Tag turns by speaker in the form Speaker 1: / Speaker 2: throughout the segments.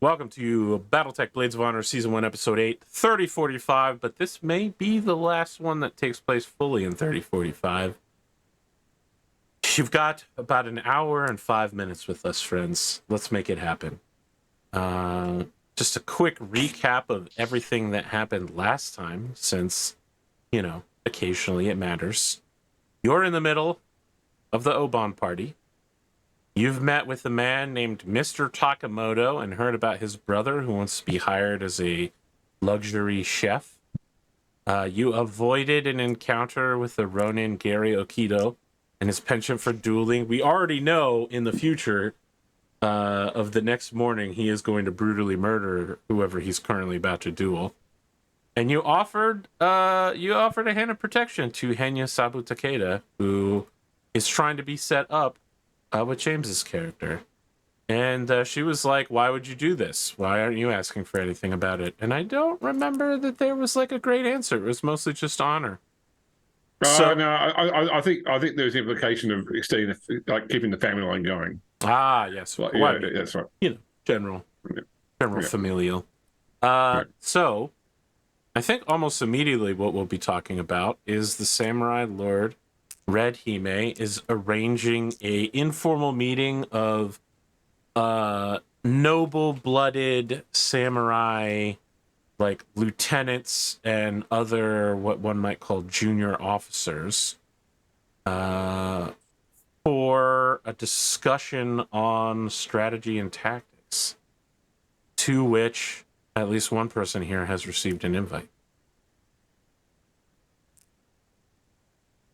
Speaker 1: Welcome to Battletech Blades of Honor Season 1, Episode 8, 3045, but this may be the last one that takes place fully in 3045. You've got about an hour and 5 minutes with us, friends. Let's make it happen. Just a quick recap of everything that happened last time, since, you know, occasionally it matters. You're in the middle of the Oban party. You've met with a man named Mr. Takamoto and heard about his brother who wants to be hired as a luxury chef. You avoided an encounter with the Ronin Gary Okido and his penchant for dueling. We already know in the future of the next morning he is going to brutally murder whoever he's currently about to duel. And you offered a hand of protection to Henya Sabu Takeda, who is trying to be set up with James's character. And she was like, why would you do this? Why aren't you asking for anything about it? And I don't remember that there was like a great answer. It was mostly just honor.
Speaker 2: So no, I think there's the implication of extending, keeping the family line going.
Speaker 1: Ah, yes.
Speaker 2: Well,
Speaker 1: yeah,
Speaker 2: that's right.
Speaker 1: You know, general familial.
Speaker 2: Right.
Speaker 1: So I think almost immediately what we'll be talking about is the Samurai Lord Red Hime is arranging a informal meeting of noble-blooded samurai, like lieutenants and other what one might call junior officers, for a discussion on strategy and tactics, to which at least one person here has received an invite.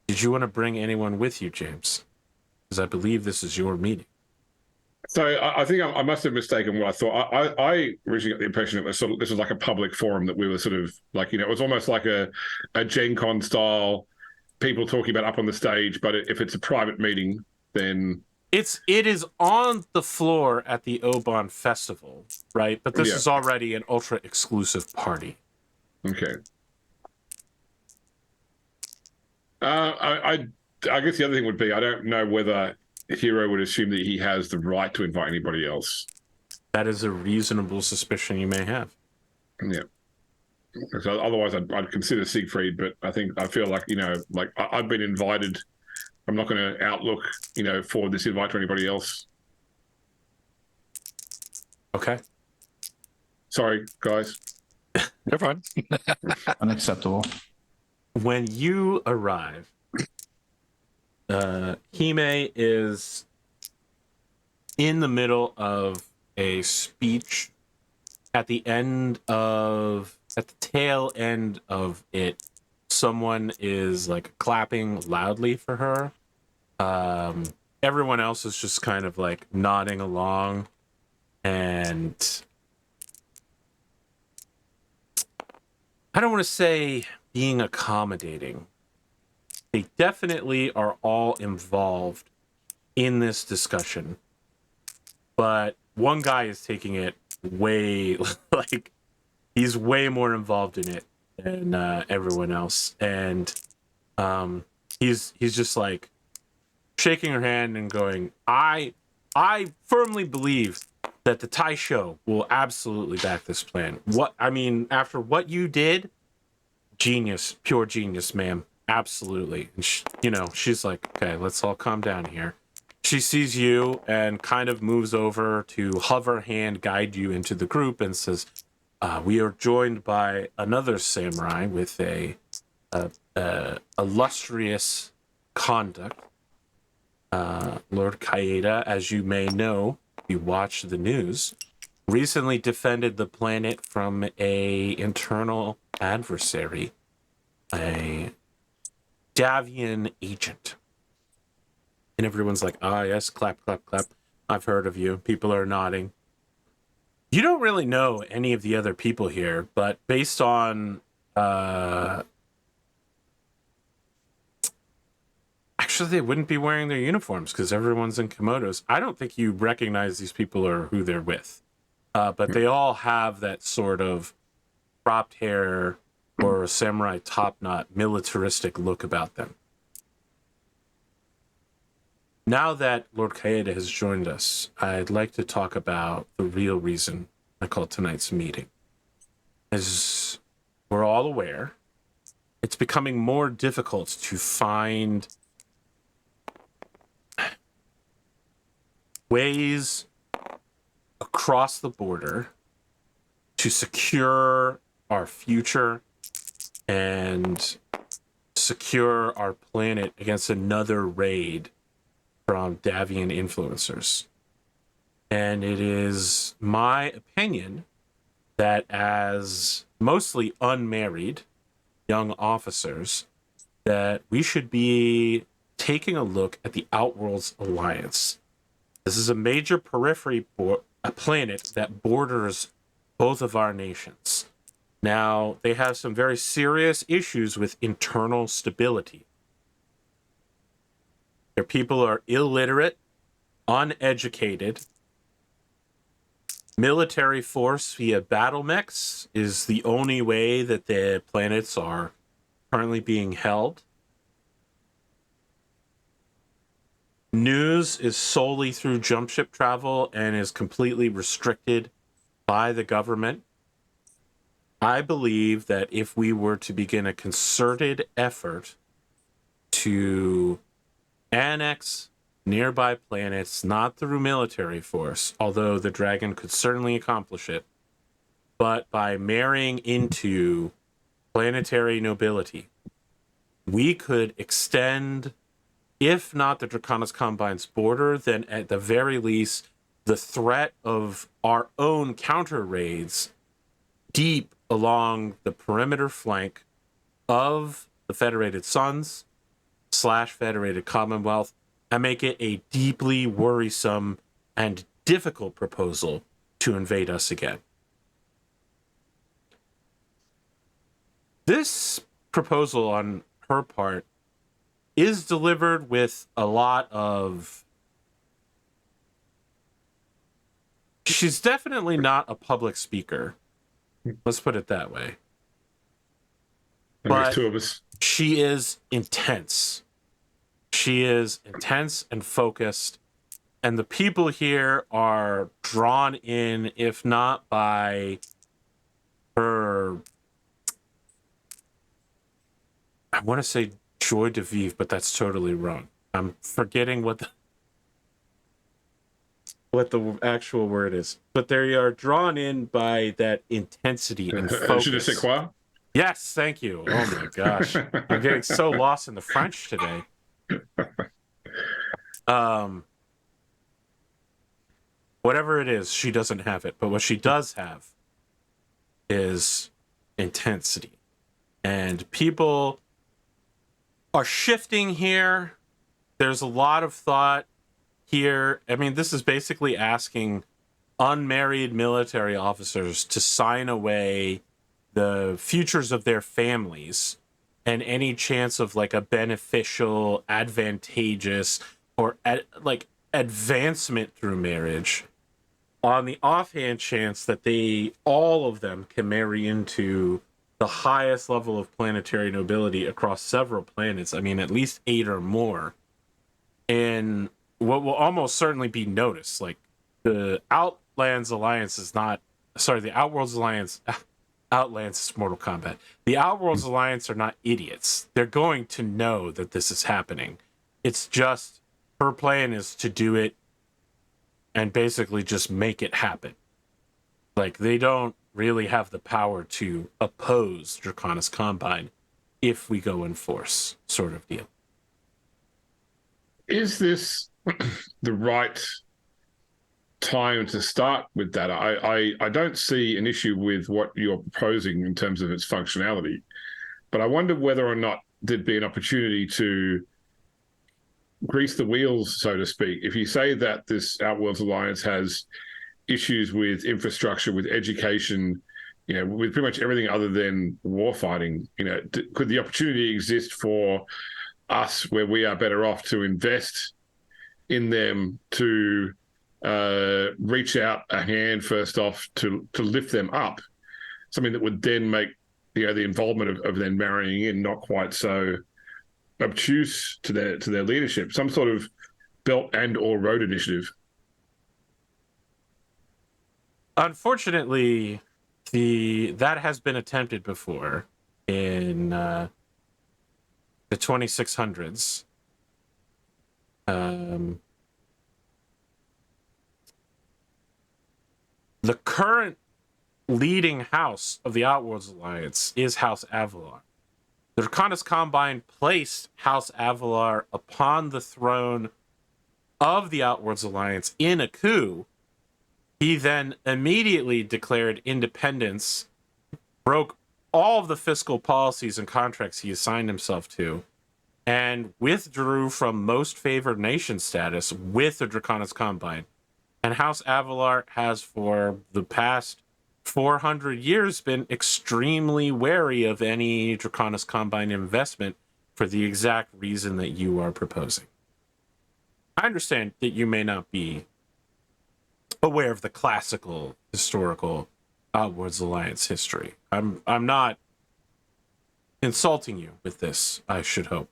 Speaker 1: Did you want to bring anyone with you, James? Because I believe this is your meeting.
Speaker 2: So I think I must have mistaken what I thought. I originally got the impression it was sort of, this was like a public forum that we were sort of like, you know, it was almost like a Gen Con style, people talking about up on the stage. But if it's a private meeting, then
Speaker 1: it is on the floor at the Oban Festival, right? But this is already an ultra exclusive party.
Speaker 2: Okay. I guess the other thing would be, I don't know whether Hiro would assume that he has the right to invite anybody else.
Speaker 1: That is a reasonable suspicion you may have.
Speaker 2: Yeah. So otherwise, I'd consider Siegfried, but I feel like, you know, like I've been invited. I'm not going to outlook, you know, for this invite to anybody else.
Speaker 1: Okay.
Speaker 2: Sorry, guys.
Speaker 3: You're fine.
Speaker 4: Unacceptable.
Speaker 1: When you arrive, Hime is in the middle of a speech. At the tail end of it, someone is like clapping loudly for her. Everyone else is just kind of like nodding along, and I don't want to say being accommodating. They definitely are all involved in this discussion, but one guy is taking it way, like, he's way more involved in it than everyone else, and he's just like shaking her hand and going, I firmly believe that the Thai show will absolutely back this plan. After what you did, genius, pure genius, ma'am. Absolutely. And she's like, okay, let's all calm down here. She sees you and kind of moves over to hover hand guide you into the group and says, we are joined by another samurai with a illustrious conduct. Lord Kyeda, as you may know, you watch the news, recently defended the planet from a internal adversary, a Davian agent. And everyone's like, yes, clap, clap, clap. I've heard of you. People are nodding. You don't really know any of the other people here, but based on actually, they wouldn't be wearing their uniforms because everyone's in kimonos. I don't think you recognize these people or who they're with. But they all have that sort of cropped hair or a samurai top knot militaristic look about them. Now that Lord Kyeda has joined us, I'd like to talk about the real reason I call tonight's meeting. As we're all aware, it's becoming more difficult to find ways across the border to secure our future and secure our planet against another raid from Davian influencers. And it is my opinion that as mostly unmarried young officers, that we should be taking a look at the Outworlds Alliance. This is a major periphery a planet that borders both of our nations. Now, they have some very serious issues with internal stability. Their people are illiterate, uneducated. Military force via battle mechs is the only way that the planets are currently being held. News is solely through jump ship travel and is completely restricted by the government. I believe that if we were to begin a concerted effort to annex nearby planets, not through military force, although the dragon could certainly accomplish it, but by marrying into planetary nobility, we could extend, if not the Draconis Combine's border, then at the very least, the threat of our own counter raids deep along the perimeter flank of the Federated Suns / Federated Commonwealth, and make it a deeply worrisome and difficult proposal to invade us again. This proposal on her part is delivered with a lot of... She's definitely not a public speaker. Let's put it that way.
Speaker 2: And there's
Speaker 1: But
Speaker 2: two of us.
Speaker 1: she is intense. She is intense and focused, and the people here are drawn in, if not by her, I want to say joie de vivre, but that's totally wrong. I'm forgetting what the actual word is, but they are drawn in by that intensity and focus.
Speaker 2: Je ne sais quoi?
Speaker 1: Yes, thank you. Oh my gosh, I'm getting so lost in the French today. Whatever it is, she doesn't have it, but what she does have is intensity, and people are shifting here. There's a lot of thought here. I mean, this is basically asking unmarried military officers to sign away the futures of their families and any chance of like a beneficial, advantageous, or advancement through marriage on the offhand chance that they, all of them, can marry into the highest level of planetary nobility across several planets. I mean, at least 8 or more. And what will almost certainly be noticed, like the Outlands Alliance is not, sorry, the Outworlds Alliance, Outlands is Mortal Kombat. The Outworlds Alliance are not idiots. They're going to know that this is happening. It's just her plan is to do it and basically just make it happen. Like, they don't really have the power to oppose Draconis Combine if we go in force, sort of deal.
Speaker 2: Is this the right time to start with that? I don't see an issue with what you're proposing in terms of its functionality, but I wonder whether or not there'd be an opportunity to grease the wheels, so to speak. If you say that this Outworlds Alliance has issues with infrastructure, with education, with pretty much everything other than warfighting, could the opportunity exist for us where we are better off to invest in them, to reach out a hand first off to lift them up, something that would then make the involvement of them marrying in not quite so obtuse to their leadership, some sort of belt and or road initiative?
Speaker 1: Unfortunately, that has been attempted before in the 2600s. The current leading house of the Outworlds Alliance is House Avalar. The Draconis Combine placed House Avalar upon the throne of the Outworlds Alliance in a coup. He then immediately declared independence, broke all of the fiscal policies and contracts he assigned himself to, and withdrew from most favored nation status with the Draconis Combine. And House Avalar has, for the past 400 years, been extremely wary of any Draconis Combine investment for the exact reason that you are proposing. I understand that you may not be aware of the classical, historical Outworlds Alliance history. I'm not insulting you with this, I should hope.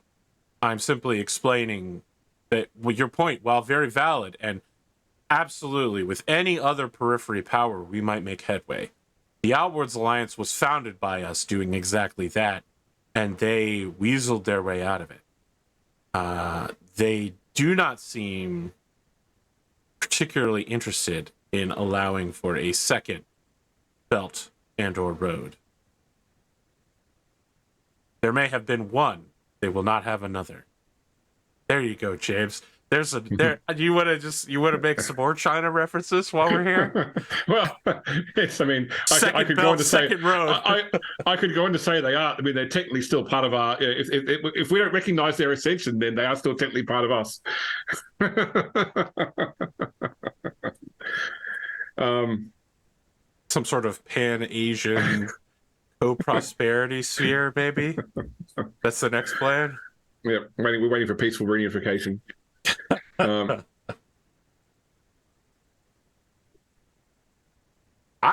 Speaker 1: I'm simply explaining that your point, while very valid, and absolutely, with any other periphery power, we might make headway. The Outworlds Alliance was founded by us doing exactly that, and they weaseled their way out of it. They do not seem particularly interested in allowing for a second belt and or road. There may have been one. They will not have another. There you go, James. There's a there. You want to make some more China references while we're here?
Speaker 2: Well, yes. I mean, I could go on to say I could go on to say they are. I mean, they're technically still part of our. If we don't recognize their ascension, then they are still technically part of us.
Speaker 1: Some sort of Pan-Asian co-prosperity sphere, maybe. That's the next plan.
Speaker 2: Yeah, we're waiting for peaceful reunification.
Speaker 1: I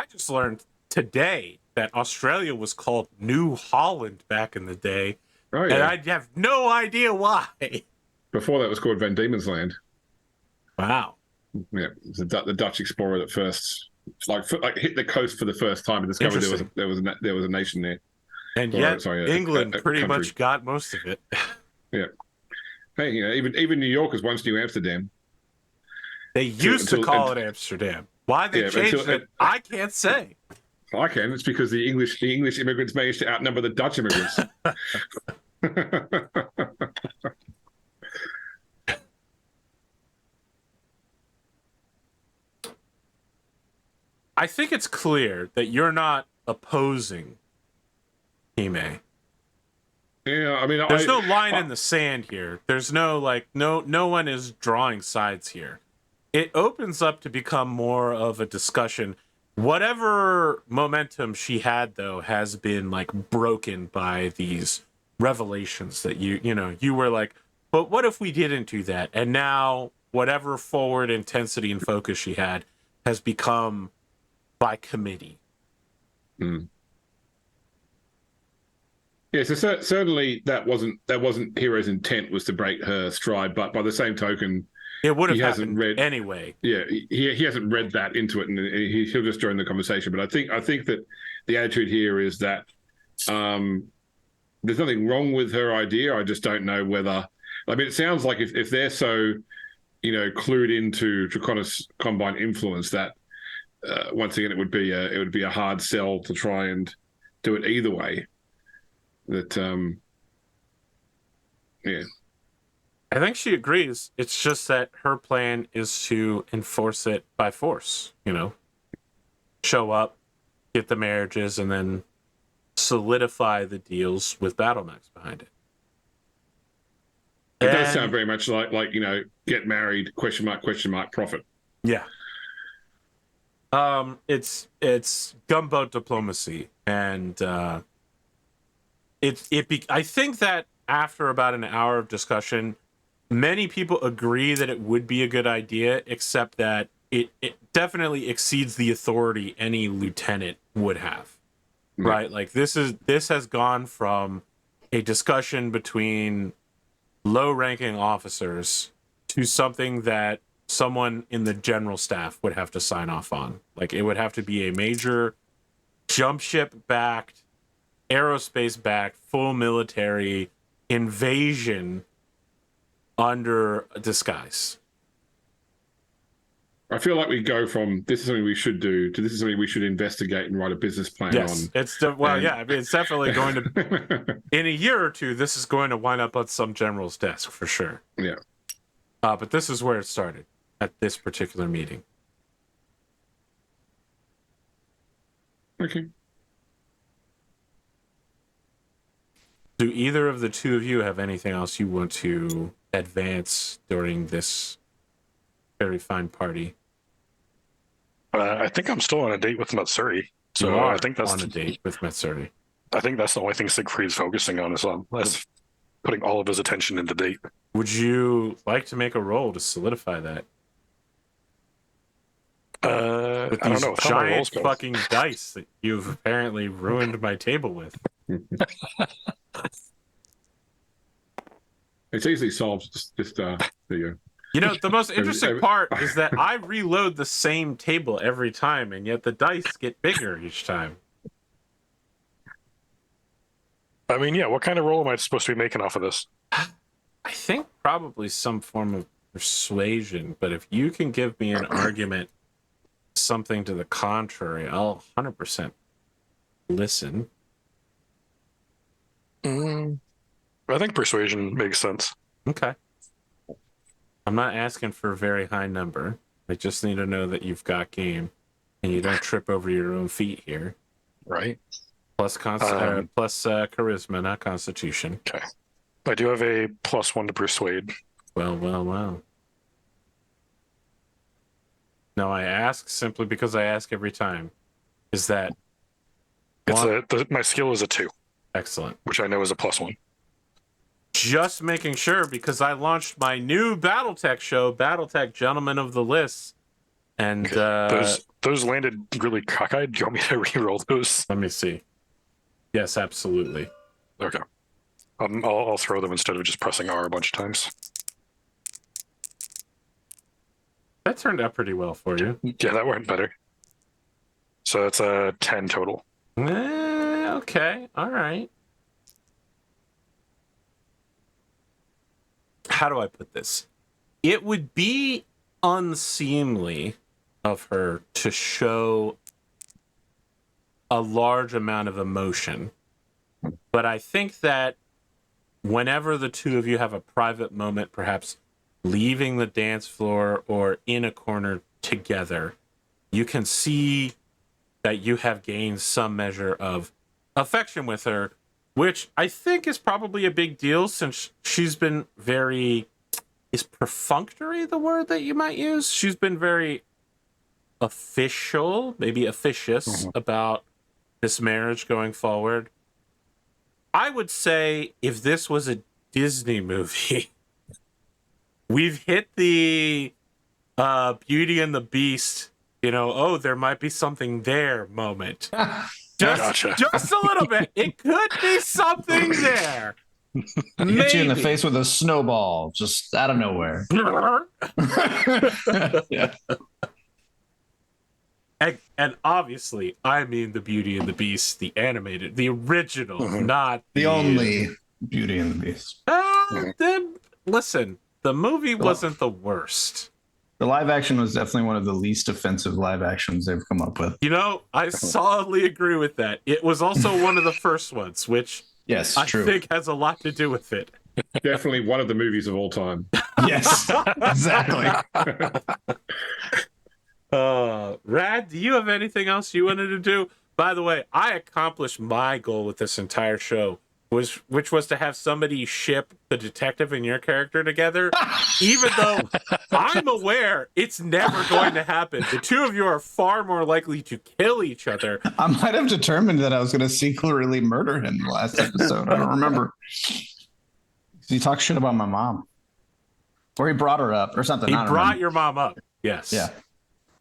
Speaker 1: just learned today that Australia was called New Holland back in the day,
Speaker 2: Oh yeah,
Speaker 1: and I have no idea why.
Speaker 2: before that was called Van Diemen's Land.
Speaker 1: Wow.
Speaker 2: Yeah, it was the Dutch explorer that first hit the coast for the first time and discovered there was a nation there.
Speaker 1: And yet, England pretty
Speaker 2: country.
Speaker 1: much got most of it.
Speaker 2: Yeah. Hey, even New York was once New Amsterdam.
Speaker 1: They used to call it Amsterdam. Why they changed it, I can't say.
Speaker 2: I can. It's because the English immigrants managed to outnumber the Dutch immigrants.
Speaker 1: I think it's clear that you're not opposing Hime.
Speaker 2: Yeah, I mean,
Speaker 1: there's no line in the sand here. There's no no one is drawing sides here. It opens up to become more of a discussion. Whatever momentum she had, though, has been broken by these revelations that you were like, but what if we didn't do that? And now whatever forward intensity and focus she had has become by committee.
Speaker 2: Mm. Yeah, so certainly that wasn't Hiro's intent, was to break her stride, but by the same token,
Speaker 1: it would have happened anyway.
Speaker 2: Yeah, he hasn't read that into it, and he'll just join the conversation. But I think that the attitude here is that there's nothing wrong with her idea. I just don't know whether. I mean, it sounds like if they're so clued into Draconis Combine influence, that once again it would be a hard sell to try and do it either way. That yeah.
Speaker 1: I think she agrees. It's just that her plan is to enforce it by force, show up, get the marriages, and then solidify the deals with BattleMax behind it.
Speaker 2: It does sound very much like get married, ? Profit.
Speaker 1: Yeah. It's gunboat diplomacy, and I think that after about an hour of discussion, many people agree that it would be a good idea, except that it definitely exceeds the authority any lieutenant would have. Mm-hmm. Right? This has gone from a discussion between low-ranking officers to something that someone in the general staff would have to sign off on. Like, it would have to be a major jump ship backed, aerospace backed, full military invasion under disguise.
Speaker 2: I feel like we go from this is something we should do to this is something we should investigate and write a business plan
Speaker 1: Yes,
Speaker 2: on.
Speaker 1: it's it's definitely going to. In a year or two, this is going to wind up on some general's desk for sure.
Speaker 2: Yeah.
Speaker 1: But this is where it started at this particular meeting.
Speaker 2: Okay.
Speaker 1: Do either of the two of you have anything else you want to advance during this very fine party?
Speaker 3: I think I'm still on a date with Matsuri. So
Speaker 1: You are
Speaker 3: I think that's
Speaker 1: on a date with Matsuri.
Speaker 3: I think that's the only thing Siegfried's focusing on is putting all of his attention into date.
Speaker 1: Would you like to make a roll to solidify that? With
Speaker 3: I don't
Speaker 1: these
Speaker 3: know how my rolls
Speaker 1: giant
Speaker 3: go.
Speaker 1: fucking dice that you've apparently ruined my table with.
Speaker 2: It's easily solved. Just there you go.
Speaker 1: You know, the most interesting part is that I reload the same table every time, and yet the dice get bigger each time.
Speaker 3: I mean, yeah, what kind of roll am I supposed to be making off of this?
Speaker 1: I think probably some form of persuasion, but if you can give me an argument, something to the contrary, I'll 100% listen.
Speaker 3: I think persuasion makes sense.
Speaker 1: Okay. I'm not asking for a very high number. I just need to know that you've got game and you don't trip over your own feet here.
Speaker 3: Right.
Speaker 1: Plus charisma, not constitution.
Speaker 3: Okay. I do have a +1 to persuade.
Speaker 1: Well. No, I ask simply because I ask every time. Is that
Speaker 3: My skill is a 2,
Speaker 1: excellent?
Speaker 3: which I know is a +1.
Speaker 1: Just making sure because I launched my new Battletech show, Battletech Gentlemen of the Lists, and
Speaker 3: those landed really cockeyed. Do you want me to re-roll those?
Speaker 1: let me see. Yes, absolutely.
Speaker 3: Okay. I'll throw them instead of just pressing R a bunch of times.
Speaker 1: That turned out pretty well for you.
Speaker 3: Yeah, that worked better. So it's a 10 total.
Speaker 1: Okay, all right. How do I put this? It would be unseemly of her to show a large amount of emotion. But I think that whenever the two of you have a private moment, perhaps leaving the dance floor or in a corner together, you can see that you have gained some measure of affection with her, which I think is probably a big deal since she's been very... Is perfunctory the word that you might use? She's been very official, maybe officious about this marriage going forward. I would say if this was a Disney movie, we've hit the Beauty and the Beast, there might be something there moment. Just a little bit. It could be something there.
Speaker 4: Hit you in the face with a snowball, just out of nowhere. Yeah.
Speaker 1: And obviously, I mean the Beauty and the Beast, the animated, the original, not
Speaker 4: The only Beauty and the Beast.
Speaker 1: Listen, the movie wasn't the worst.
Speaker 4: The live action was definitely one of the least offensive live actions they've come up with.
Speaker 1: I solidly agree with that. It was also one of the first ones, which
Speaker 4: Yes,
Speaker 1: I
Speaker 4: true.
Speaker 1: think has a lot to do with it.
Speaker 2: Definitely one of the movies of all time.
Speaker 4: Yes, exactly.
Speaker 1: Rad, do you have anything else you wanted to do? By the way, I accomplished my goal with this entire show, which was to have somebody ship the detective and your character together, even though I'm aware it's never going to happen. The two of you are far more likely to kill each other.
Speaker 4: I might have determined that I was going to secretly murder him in the last episode. I don't remember. He talked shit about my mom. Or he brought her up or something.
Speaker 1: He
Speaker 4: I don't
Speaker 1: brought
Speaker 4: remember.
Speaker 1: your mom up. Yes.
Speaker 4: Yeah.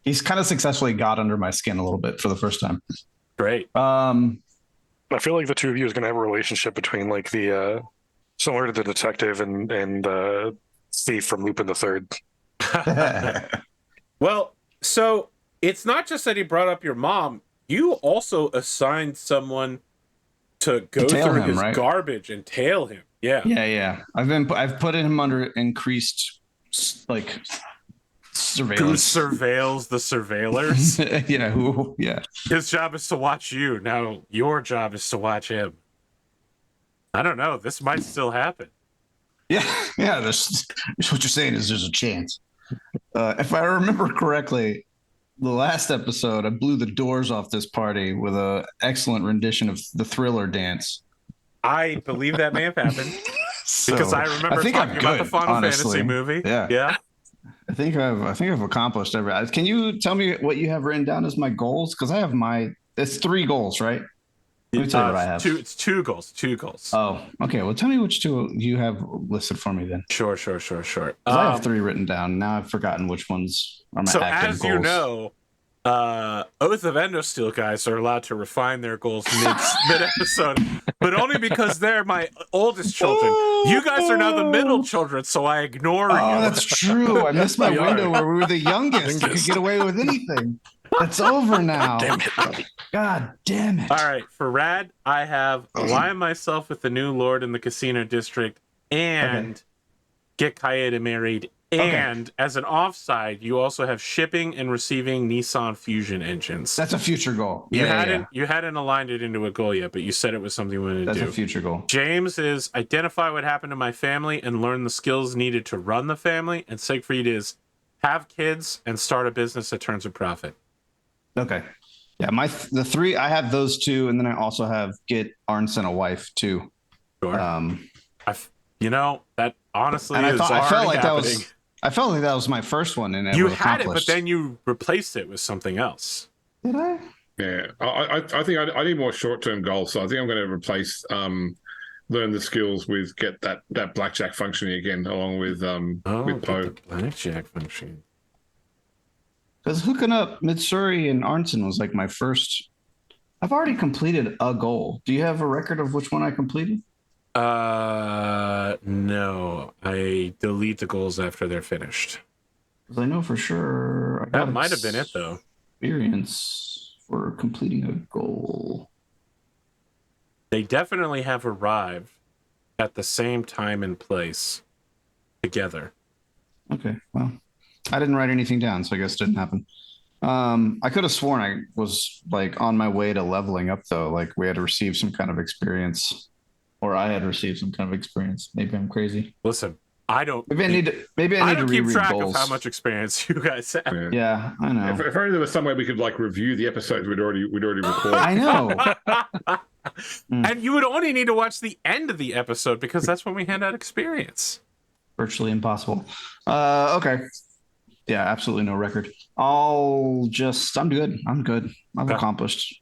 Speaker 4: He's kind of successfully got under my skin a little bit for the first time.
Speaker 1: Great.
Speaker 3: I feel like the two of you is going to have a relationship between like the similar to the detective and thief from Lupin the Third.
Speaker 1: Well, so it's not just that he brought up your mom. You also assigned someone to go
Speaker 4: tail
Speaker 1: through
Speaker 4: him,
Speaker 1: his
Speaker 4: right?
Speaker 1: garbage and tail him. Yeah.
Speaker 4: Yeah. I've put him under increased like
Speaker 1: Who
Speaker 4: surveillance.
Speaker 1: surveils the surveillors?
Speaker 4: Yeah.
Speaker 1: His job is to watch you. Now your job is to watch him. I don't know. This might still happen.
Speaker 4: Yeah. There's what you're saying is there's a chance. If I remember correctly, the last episode, I blew the doors off this party with an excellent rendition of the Thriller dance.
Speaker 1: I believe that may have happened because I remember
Speaker 4: think
Speaker 1: talking
Speaker 4: I'm
Speaker 1: about the
Speaker 4: good,
Speaker 1: Final
Speaker 4: honestly.
Speaker 1: Fantasy movie.
Speaker 4: Yeah.
Speaker 1: Yeah.
Speaker 4: I think I've accomplished everything. Can you tell me what you have written down as my goals? Because I have it's 3 goals, right? Let me tell you what I have.
Speaker 1: It's 2 goals. 2 goals.
Speaker 4: Oh, okay. Well, tell me which 2 you have listed for me then.
Speaker 1: Sure.
Speaker 4: 'Cause I have 3 written down. Now I've forgotten which ones are my
Speaker 1: So
Speaker 4: active
Speaker 1: as
Speaker 4: goals.
Speaker 1: you know, Oath of Endosteel guys are allowed to refine their goals mid episode, but only because they're my oldest children. You guys are now the middle children, so I ignore you.
Speaker 4: Oh, that's true. I missed my
Speaker 1: We are.
Speaker 4: window where we were the youngest. We could get away with anything. That's over now.
Speaker 3: Damn it.
Speaker 4: God damn it.
Speaker 1: All right, for Rad, I have align myself with the new lord in the casino district and get Kyeda married. And as an offside, you also have shipping and receiving Nissan Fusion engines.
Speaker 4: That's a future goal.
Speaker 1: You hadn't aligned it into a goal yet, but you said it was something you wanted to
Speaker 4: That's
Speaker 1: do.
Speaker 4: a future goal.
Speaker 1: James is identify what happened to my family and learn the skills needed to run the family. And Siegfried is have kids and start a business that turns a profit.
Speaker 4: Okay. Yeah, the 3 I have those 2, and then I also have get Arnsson a wife too.
Speaker 1: Sure. That honestly
Speaker 4: And
Speaker 1: is
Speaker 4: I felt like
Speaker 1: happening.
Speaker 4: I felt like that was my first one, and
Speaker 1: You had it, but then you replaced it with something else.
Speaker 4: did I?
Speaker 2: Yeah, I think I need more short-term goals. So I think I'm going to replace learn the skills with get that blackjack functioning again, along with Poe.
Speaker 1: The blackjack function.
Speaker 4: Because hooking up Mitsuri and Arnsson was like my first. I've already completed a goal. Do you have a record of which one I completed?
Speaker 1: No. I delete the goals after they're finished.
Speaker 4: Because I know for sure
Speaker 1: That might have been it, though.
Speaker 4: Experience for completing a goal.
Speaker 1: They definitely have arrived at the same time and place together.
Speaker 4: Okay, well, I didn't write anything down, so I guess it didn't happen. I could have sworn I was like on my way to leveling up, though. Like we had to receive some kind of experience, or I had received some kind of experience. Maybe I'm crazy.
Speaker 1: Listen, I don't.
Speaker 4: Maybe I need to
Speaker 1: keep
Speaker 4: reread
Speaker 1: track
Speaker 4: goals.
Speaker 1: of how much experience you guys have.
Speaker 4: Yeah, I know.
Speaker 2: If only there was some way we could like review the episodes we'd already recorded.
Speaker 4: I know.
Speaker 1: And you would only need to watch the end of the episode because that's when we hand out experience.
Speaker 4: Virtually impossible. Okay. Yeah, absolutely no record. I'm good. I've accomplished.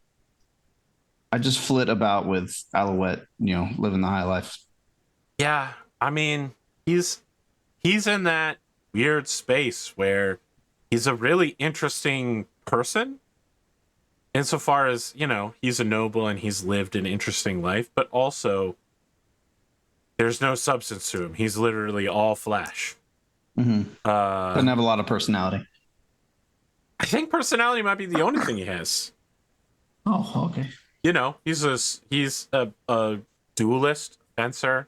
Speaker 4: I just flit about with Alouette, living the high life.
Speaker 1: Yeah, I mean, he's in that weird space where he's a really interesting person insofar as, he's a noble and he's lived an interesting life, but also there's no substance to him. He's literally all flesh.
Speaker 4: Mm-hmm. Doesn't have a lot of personality.
Speaker 1: I think personality might be the only thing he has.
Speaker 4: Oh, okay.
Speaker 1: He's a duelist, fencer,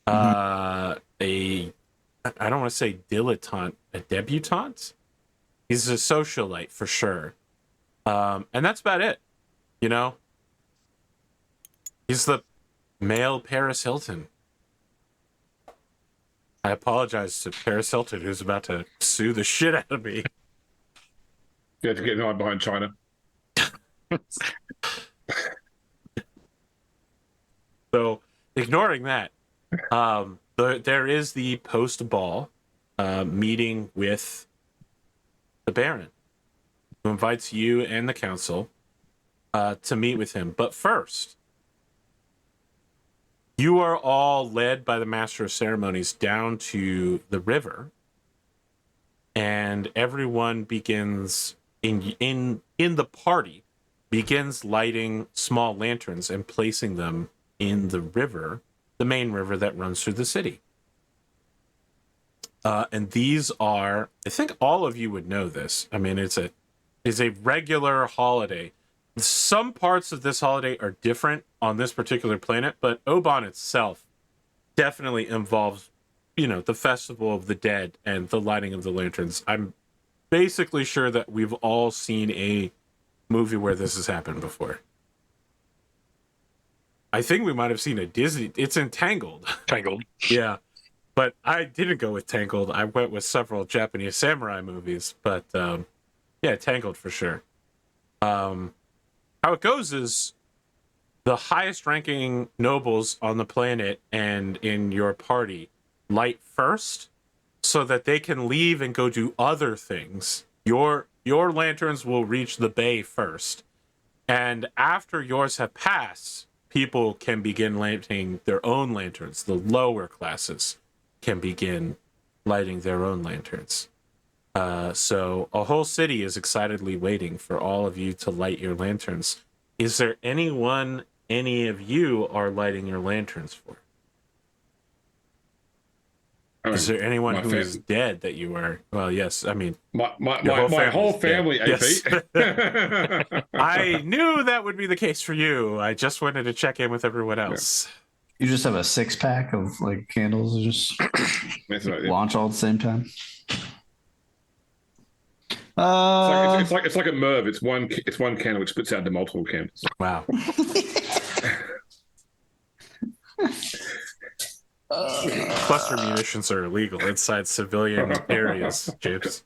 Speaker 1: I don't want to say dilettante, a debutante. He's a socialite for sure. And that's about it. He's the male Paris Hilton. I apologize to Paris Hilton, who's about to sue the shit out of me.
Speaker 2: You had to get an eye behind China.
Speaker 1: So, ignoring that, there is the post-ball meeting with the Baron, who invites you and the council to meet with him. But first, you are all led by the Master of Ceremonies down to the river, and everyone begins in the party begins lighting small lanterns and placing them in the river, the main river that runs through the city. And these are, I think all of you would know this. I mean, it's a regular holiday. Some parts of this holiday are different on this particular planet, but Oban itself definitely involves, the Festival of the Dead and the lighting of the lanterns. I'm basically sure that we've all seen a movie where this has happened before. I think we might have seen a Disney. It's in Tangled.
Speaker 3: Tangled.
Speaker 1: Yeah. But I didn't go with Tangled. I went with several Japanese samurai movies. But yeah, Tangled for sure. How it goes is the highest ranking nobles on the planet and in your party light first so that they can leave and go do other things. Your lanterns will reach the bay first. And after yours have passed, people can begin lighting their own lanterns. The lower classes can begin lighting their own lanterns. So a whole city is excitedly waiting for all of you to light your lanterns. Is there anyone any of you are lighting your lanterns for? Is there anyone who is dead that you are? Well, yes. I mean,
Speaker 2: my whole family, AP.
Speaker 1: Yes. I knew that would be the case for you. I just wanted to check in with everyone else.
Speaker 4: You just have a 6-pack of like candles and just launch all at the same time.
Speaker 2: It's like a Merv. It's one candle which spits out into multiple candles.
Speaker 1: Wow. Cluster munitions are illegal inside civilian areas, James.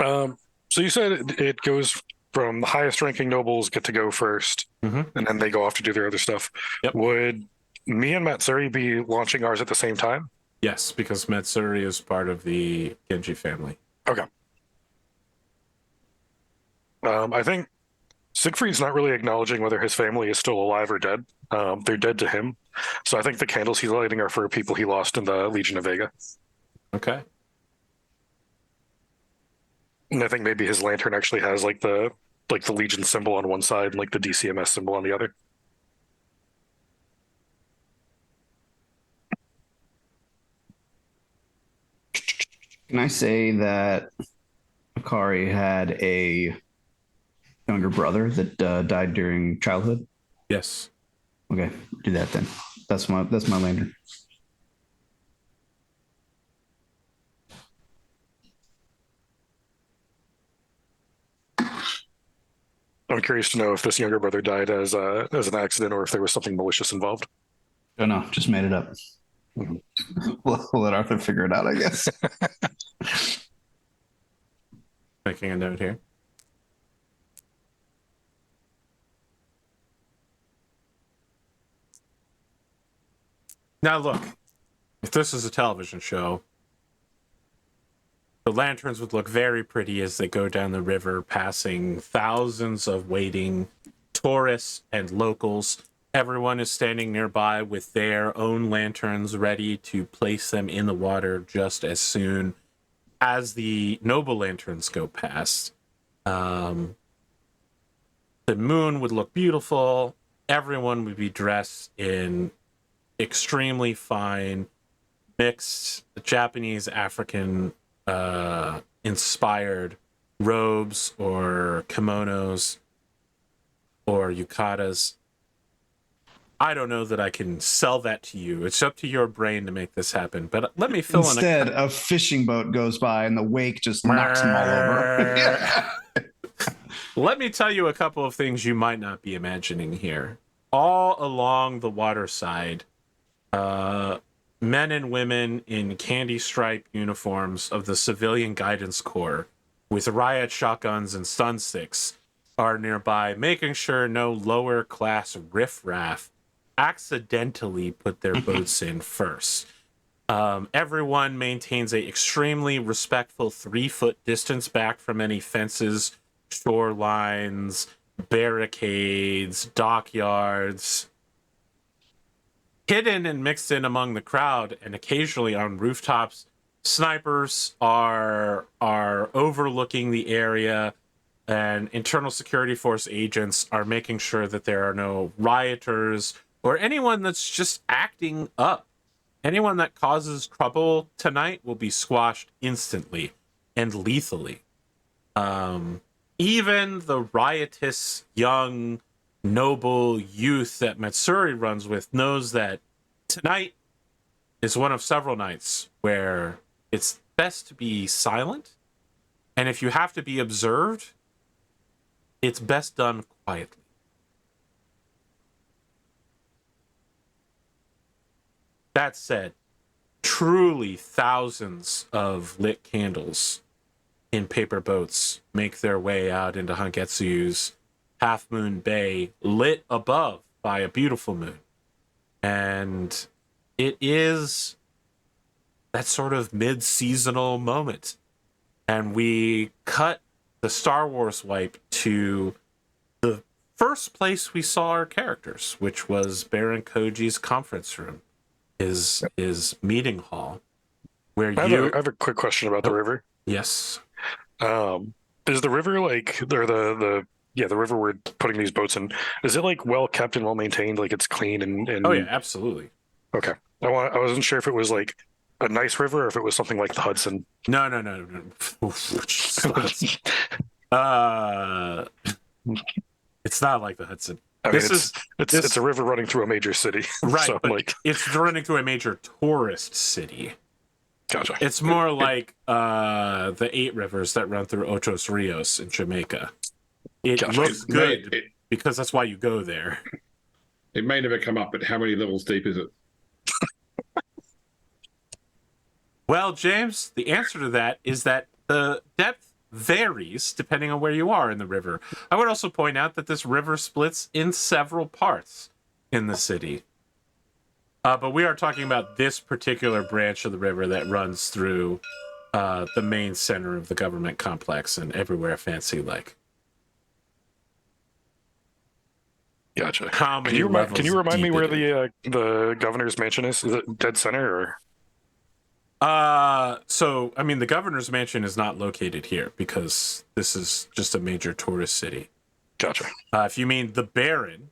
Speaker 3: So you said it goes from the highest ranking nobles get to go first, and then they go off to do their other stuff.
Speaker 1: Yep.
Speaker 3: Would me and Matsuri be launching ours at the same time?
Speaker 1: Yes, because Matsuri is part of the Genji family.
Speaker 3: Okay. I think Siegfried's not really acknowledging whether his family is still alive or dead. They're dead to him. So I think the candles he's lighting are for people he lost in the Legion of Vega.
Speaker 1: Okay.
Speaker 3: And I think maybe his lantern actually has like the Legion symbol on one side and like the DCMS symbol on the other.
Speaker 4: Can I say that Akari had a younger brother that died during childhood?
Speaker 1: Yes.
Speaker 4: Okay, do that then. That's my lantern.
Speaker 3: I'm curious to know if this younger brother died as an accident or if there was something malicious involved.
Speaker 4: Oh no, just made it up. We'll let Arthur figure it out, I guess.
Speaker 1: Making a note here. Now look, if this is a television show, the lanterns would look very pretty as they go down the river, passing thousands of waiting tourists and locals. Everyone is standing nearby with their own lanterns ready to place them in the water just as soon as the noble lanterns go past. The moon would look beautiful. Everyone would be dressed in extremely fine, mixed Japanese, African inspired robes or kimonos or yukatas. I don't know that I can sell that to you. It's up to your brain to make this happen. But let me fill
Speaker 4: Instead, a fishing boat goes by and the wake just knocks them all over.
Speaker 1: Let me tell you a couple of things you might not be imagining here. All along the water side, men and women in candy stripe uniforms of the Civilian Guidance Corps with riot shotguns and stun sticks are nearby, making sure no lower class riffraff accidentally put their boats in first. Everyone maintains a extremely respectful 3-foot distance back from any fences, shorelines, barricades, dockyards. Hidden and mixed in among the crowd and occasionally on rooftops, snipers are overlooking the area, and internal security force agents are making sure that there are no rioters or anyone that's just acting up anyone that causes trouble tonight will be squashed instantly and lethally. Even the riotous young noble youth that Matsuri runs with knows that tonight is one of several nights where it's best to be silent, and if you have to be observed, it's best done quietly. That said, truly thousands of lit candles in paper boats make their way out into Hangetsu's Half Moon Bay, lit above by a beautiful moon. And it is that sort of mid-seasonal moment. And we cut the Star Wars wipe to the first place we saw our characters, which was Baron Koji's conference room, his meeting hall, where
Speaker 3: I have a quick question about the river.
Speaker 1: Yes.
Speaker 3: Is the river like, or the river we're putting these boats in, is it like well kept and well maintained? Like it's clean and
Speaker 1: Oh yeah, absolutely.
Speaker 3: Okay. I wasn't sure if it was like a nice river or if it was something like the Hudson.
Speaker 1: No. It's not like the Hudson.
Speaker 3: I mean, it's a river running through a major city,
Speaker 1: right?
Speaker 3: So,
Speaker 1: but
Speaker 3: like,
Speaker 1: it's running through a major tourist city.
Speaker 3: Gotcha.
Speaker 1: It's more like the 8 rivers that run through Ochos Rios in Jamaica. It
Speaker 3: Gotcha.
Speaker 1: looks good because that's why you go there.
Speaker 2: It may never come up, but how many levels deep is it?
Speaker 1: Well, James, the answer to that is that the depth varies depending on where you are in the river. I would also point out that this river splits in several parts in the city. But we are talking about this particular branch of the river that runs through the main center of the government complex and everywhere fancy like.
Speaker 3: Gotcha.
Speaker 1: How many
Speaker 3: Can you remind me
Speaker 1: deep
Speaker 3: where
Speaker 1: it
Speaker 3: the governor's mansion is? Is it dead center or?
Speaker 1: So I mean, the governor's mansion is not located here because this is just a major tourist city.
Speaker 3: Gotcha.
Speaker 1: If you mean the Baron,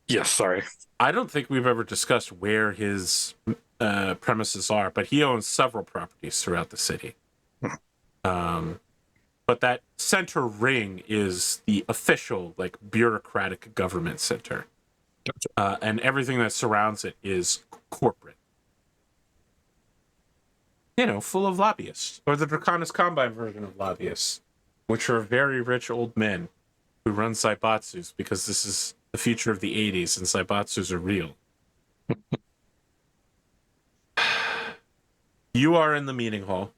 Speaker 3: Yes. Sorry.
Speaker 1: I don't think we've ever discussed where his premises are, but he owns several properties throughout the city. But that center ring is the official, like, bureaucratic government center.
Speaker 3: Gotcha.
Speaker 1: And everything that surrounds it is corporate. You know, full of lobbyists. Or the Draconis Combine version of lobbyists, which are very rich old men who run Zaibatsus because this is the future of the 80s and Zaibatsus are real. You are in the meeting hall.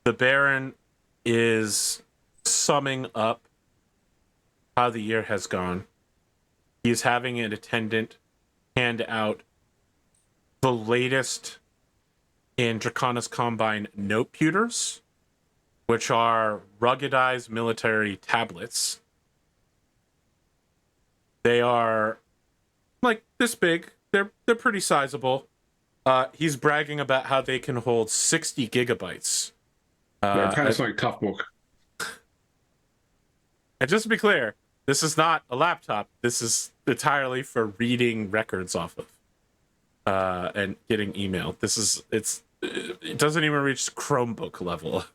Speaker 1: The Baron is summing up how the year has gone. He's having an attendant hand out the latest in Draconis Combine note pewters, which are ruggedized military tablets. They are like this big. They're pretty sizable. He's bragging about how they can hold 60 gigabytes.
Speaker 2: They're kind of like tough book.
Speaker 1: And just to be clear, this is not a laptop. This is entirely for reading records off of and getting email. It doesn't even reach Chromebook level.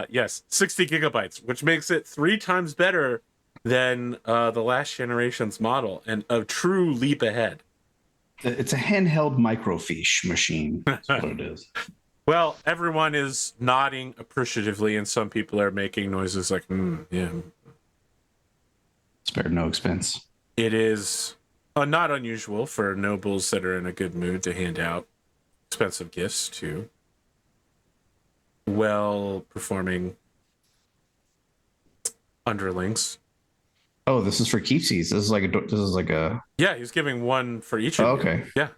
Speaker 1: Yes, 60 gigabytes, which makes it 3 times better than the last generation's model, and a true leap ahead.
Speaker 4: It's a handheld microfiche machine. That's what it is.
Speaker 1: Well, everyone is nodding appreciatively, and some people are making noises like, yeah.
Speaker 4: Spared no expense.
Speaker 1: It is not unusual for nobles that are in a good mood to hand out expensive gifts to well-performing underlings.
Speaker 4: Oh, this is for keepsies. This is like a.
Speaker 1: Yeah, he's giving one for each of you.
Speaker 4: Okay.
Speaker 1: Yeah.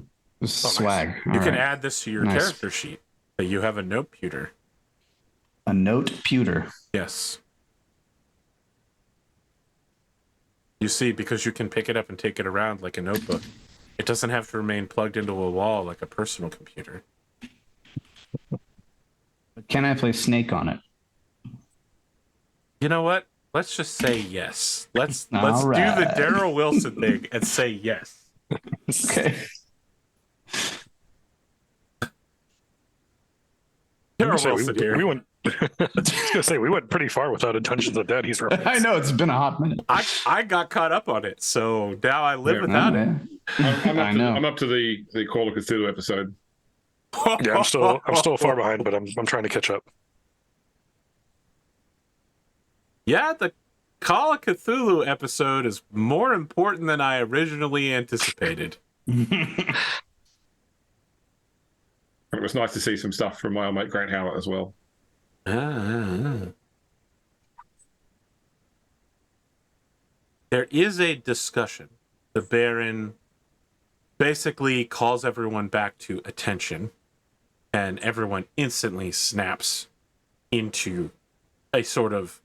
Speaker 4: This is
Speaker 1: nice.
Speaker 4: swag.
Speaker 1: You can add this to your
Speaker 4: Nice.
Speaker 1: character sheet. That you have a note pewter.
Speaker 4: A note pewter.
Speaker 1: Yes. You see, because you can pick it up and take it around like a notebook. It doesn't have to remain plugged into a wall like a personal computer.
Speaker 4: Can I play Snake on it?
Speaker 1: You know what? Let's just say yes. Let's
Speaker 4: All
Speaker 1: do
Speaker 4: right.
Speaker 1: the Daryl Wilson thing and say yes.
Speaker 4: Okay.
Speaker 3: I'm gonna say,
Speaker 1: Hiro Wilson here.
Speaker 3: we went. I was gonna say we went pretty far without a Dungeons of Dead. He's referenced.
Speaker 4: I know it's been a hot minute.
Speaker 1: I got caught up on it, so now I live
Speaker 2: Yeah.
Speaker 1: without it.
Speaker 2: I'm up to the Call of Cthulhu episode.
Speaker 3: Yeah, I'm still far behind, but I'm trying to catch up.
Speaker 1: Yeah, the Call of Cthulhu episode is more important than I originally anticipated.
Speaker 2: It was nice to see some stuff from my old mate Grant Howlett as well.
Speaker 1: There is a discussion. The Baron basically calls everyone back to attention, and everyone instantly snaps into a sort of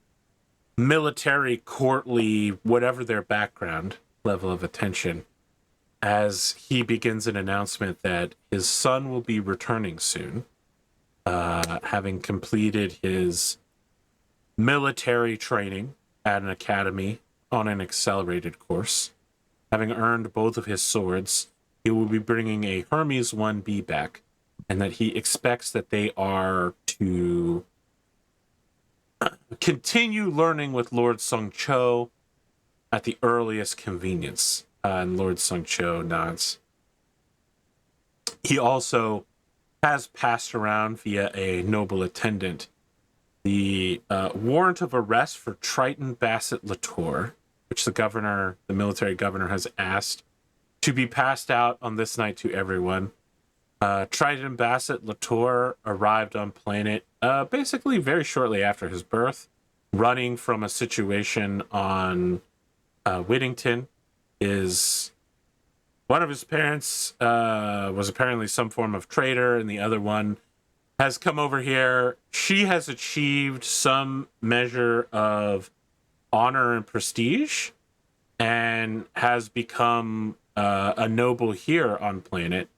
Speaker 1: military, courtly, whatever their background level of attention, as he begins an announcement that his son will be returning soon, having completed his military training at an academy on an accelerated course. Having earned both of his swords, he will be bringing a Hermes 1B back, and that he expects that they are to continue learning with Lord Sung Cho at the earliest convenience. And Lord Sung Cho nods. He also has passed around via a noble attendant the warrant of arrest for Triton Bassett Latour, which the military governor, has asked to be passed out on this night to everyone. Triton Bassett Latour arrived on planet basically very shortly after his birth, running from a situation on Whittington. One of his parents was apparently some form of traitor, and the other one has come over here. She has achieved some measure of honor and prestige and has become a noble here on planet.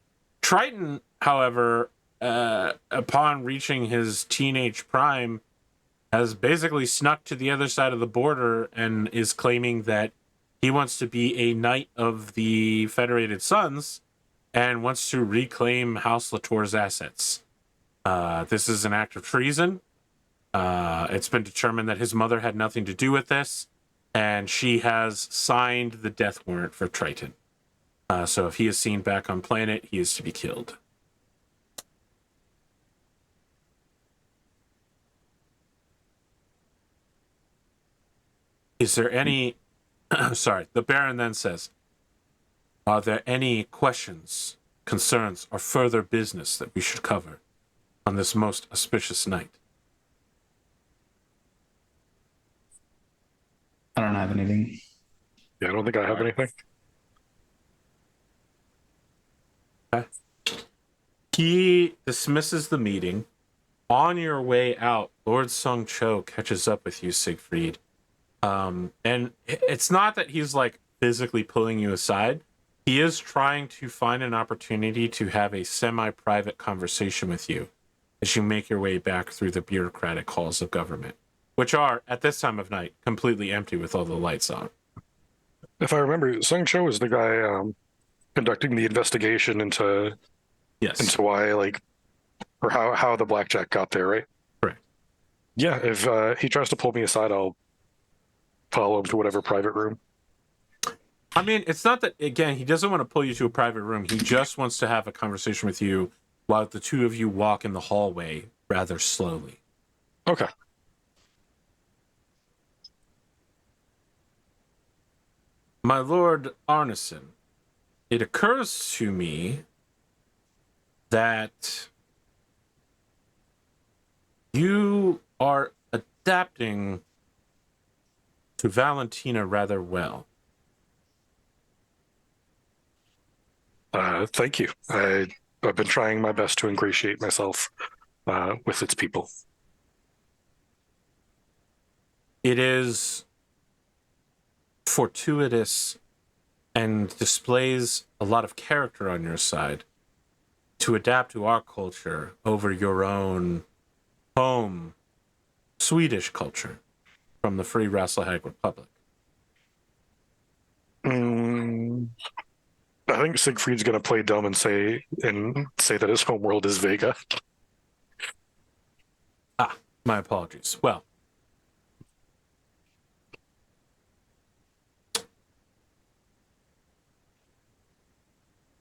Speaker 1: Triton, however, upon reaching his teenage prime, has basically snuck to the other side of the border and is claiming that he wants to be a knight of the Federated Sons and wants to reclaim House Latour's assets. This is an act of treason. It's been determined that his mother had nothing to do with this, and she has signed the death warrant for Triton. So if he is seen back on planet, he is to be killed. Is there any... Sorry, the Baron then says, are there any questions, concerns, or further business that we should cover on this most auspicious night?
Speaker 4: I don't have anything.
Speaker 3: Yeah, I don't think I have anything.
Speaker 1: Okay. He dismisses the meeting. On your way out, Lord Sung Cho catches up with you, Siegfried. And it's not that he's like physically pulling you aside. He is trying to find an opportunity to have a semi-private conversation with you as you make your way back through the bureaucratic halls of government, which are, at this time of night, completely empty with all the lights on.
Speaker 3: If I remember, Sung Cho is the guy conducting the investigation into why, like, or how the blackjack got there, right?
Speaker 1: Correct.
Speaker 3: Yeah, if he tries to pull me aside, I'll follow him to whatever private room.
Speaker 1: I mean, it's not that, again, he doesn't want to pull you to a private room. He just wants to have a conversation with you while the two of you walk in the hallway rather slowly.
Speaker 3: Okay.
Speaker 1: My Lord Arnsson, it occurs to me that you are adapting to Valentina rather well.
Speaker 3: Thank you. I've been trying my best to ingratiate myself with its people.
Speaker 1: It is fortuitous and displays a lot of character on your side to adapt to our culture over your own home Swedish culture from the Free Rasselhag Republic.
Speaker 3: I think Siegfried's going to play dumb and say that his homeworld is Vega.
Speaker 1: My apologies. Well,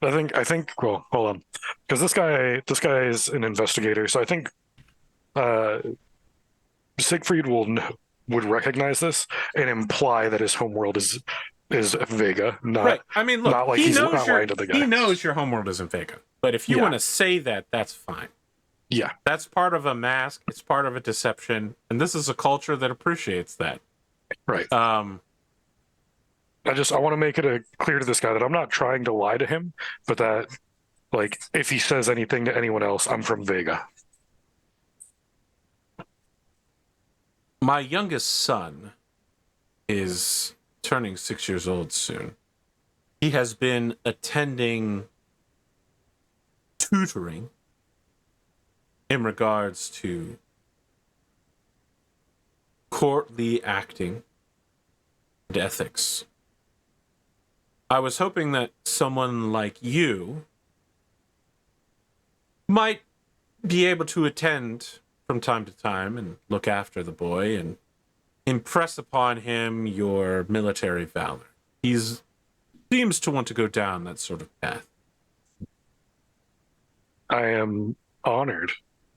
Speaker 3: I think. Well, hold on, because this guy is an investigator, so I think Siegfried would recognize this and imply that his homeworld is Vega, not
Speaker 1: right. I mean, look,
Speaker 3: not like
Speaker 1: he
Speaker 3: he's
Speaker 1: knows
Speaker 3: not
Speaker 1: your
Speaker 3: lying to the guy.
Speaker 1: he knows your homeworld isn't Vega. But if you
Speaker 3: Yeah.
Speaker 1: want to say that, that's fine.
Speaker 3: Yeah,
Speaker 1: That's part of a mask. It's part of a deception, and this is a culture that appreciates that.
Speaker 3: right.
Speaker 1: Um,
Speaker 3: I want to make it clear to this guy that I'm not trying to lie to him, but that like if he says anything to anyone else, I'm from Vega.
Speaker 1: my youngest son is turning 6 years old soon. He has been attending tutoring in regards to courtly acting and ethics. I was hoping that someone like you might be able to attend from time to time and look after the boy and impress upon him your military valor. He seems to want to go down that sort of path.
Speaker 3: I am honored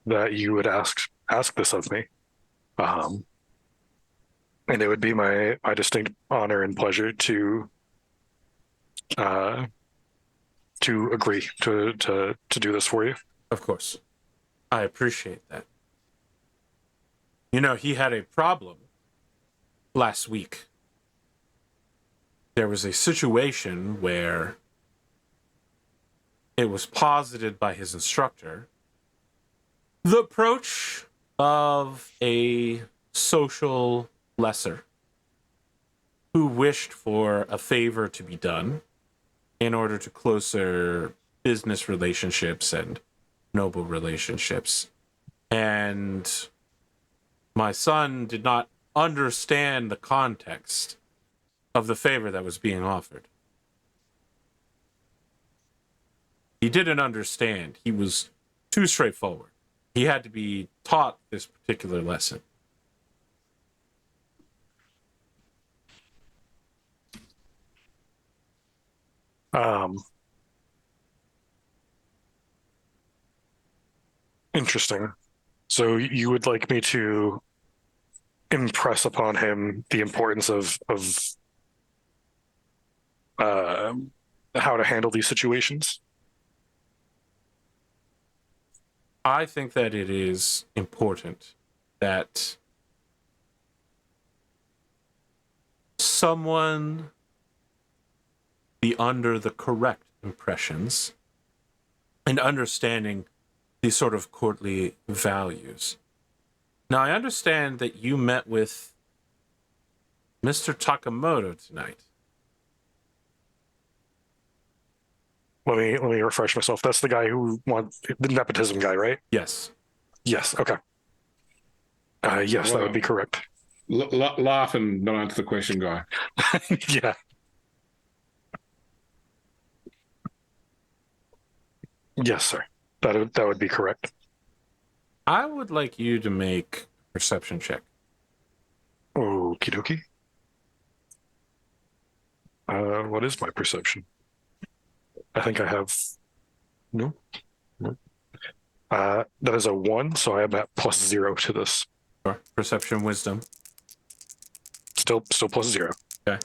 Speaker 3: that you would ask this of me, and it would be my distinct honor and pleasure to agree to do this for you.
Speaker 1: Of course. I appreciate that. You know, he had a problem last week. There was a situation where it was posited by his instructor the approach of a social lesser who wished for a favor to be done in order to closer business relationships and noble relationships. And my son did not understand the context of the favor that was being offered. He didn't understand. He was too straightforward. He had to be taught this particular lesson.
Speaker 3: Interesting. So you would like me to impress upon him the importance of how to handle these situations?
Speaker 1: I think that it is important that someone be under the correct impressions and understanding these sort of courtly values. Now, I understand that you met with Mr. Takamoto tonight.
Speaker 3: Let me refresh myself. That's the guy who wants the nepotism guy, right?
Speaker 1: Yes.
Speaker 3: Yes. Okay. Yes, that would be correct.
Speaker 2: Laugh and not answer the question, guy.
Speaker 3: Yeah. Yes, sir. That would be correct.
Speaker 1: I would like you to make a perception check.
Speaker 3: Okie dokie. What is my perception? I think I have no. That is a 1, so I am at +0 to this.
Speaker 1: Or perception wisdom.
Speaker 3: Still +0.
Speaker 1: Okay.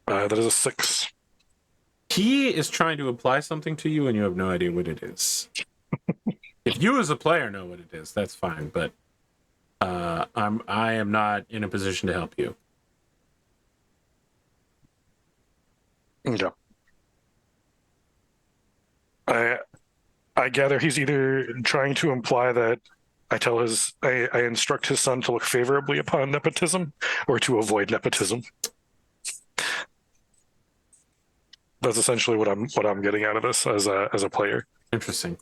Speaker 3: That is a 6.
Speaker 1: He is trying to apply something to you and you have no idea what it is. If you as a player know what it is, that's fine, but I am not in a position to help you.
Speaker 3: Yeah. I gather he's either trying to imply that I instruct his son to look favorably upon nepotism or to avoid nepotism. That's essentially what I'm getting out of this as a player.
Speaker 1: Interesting.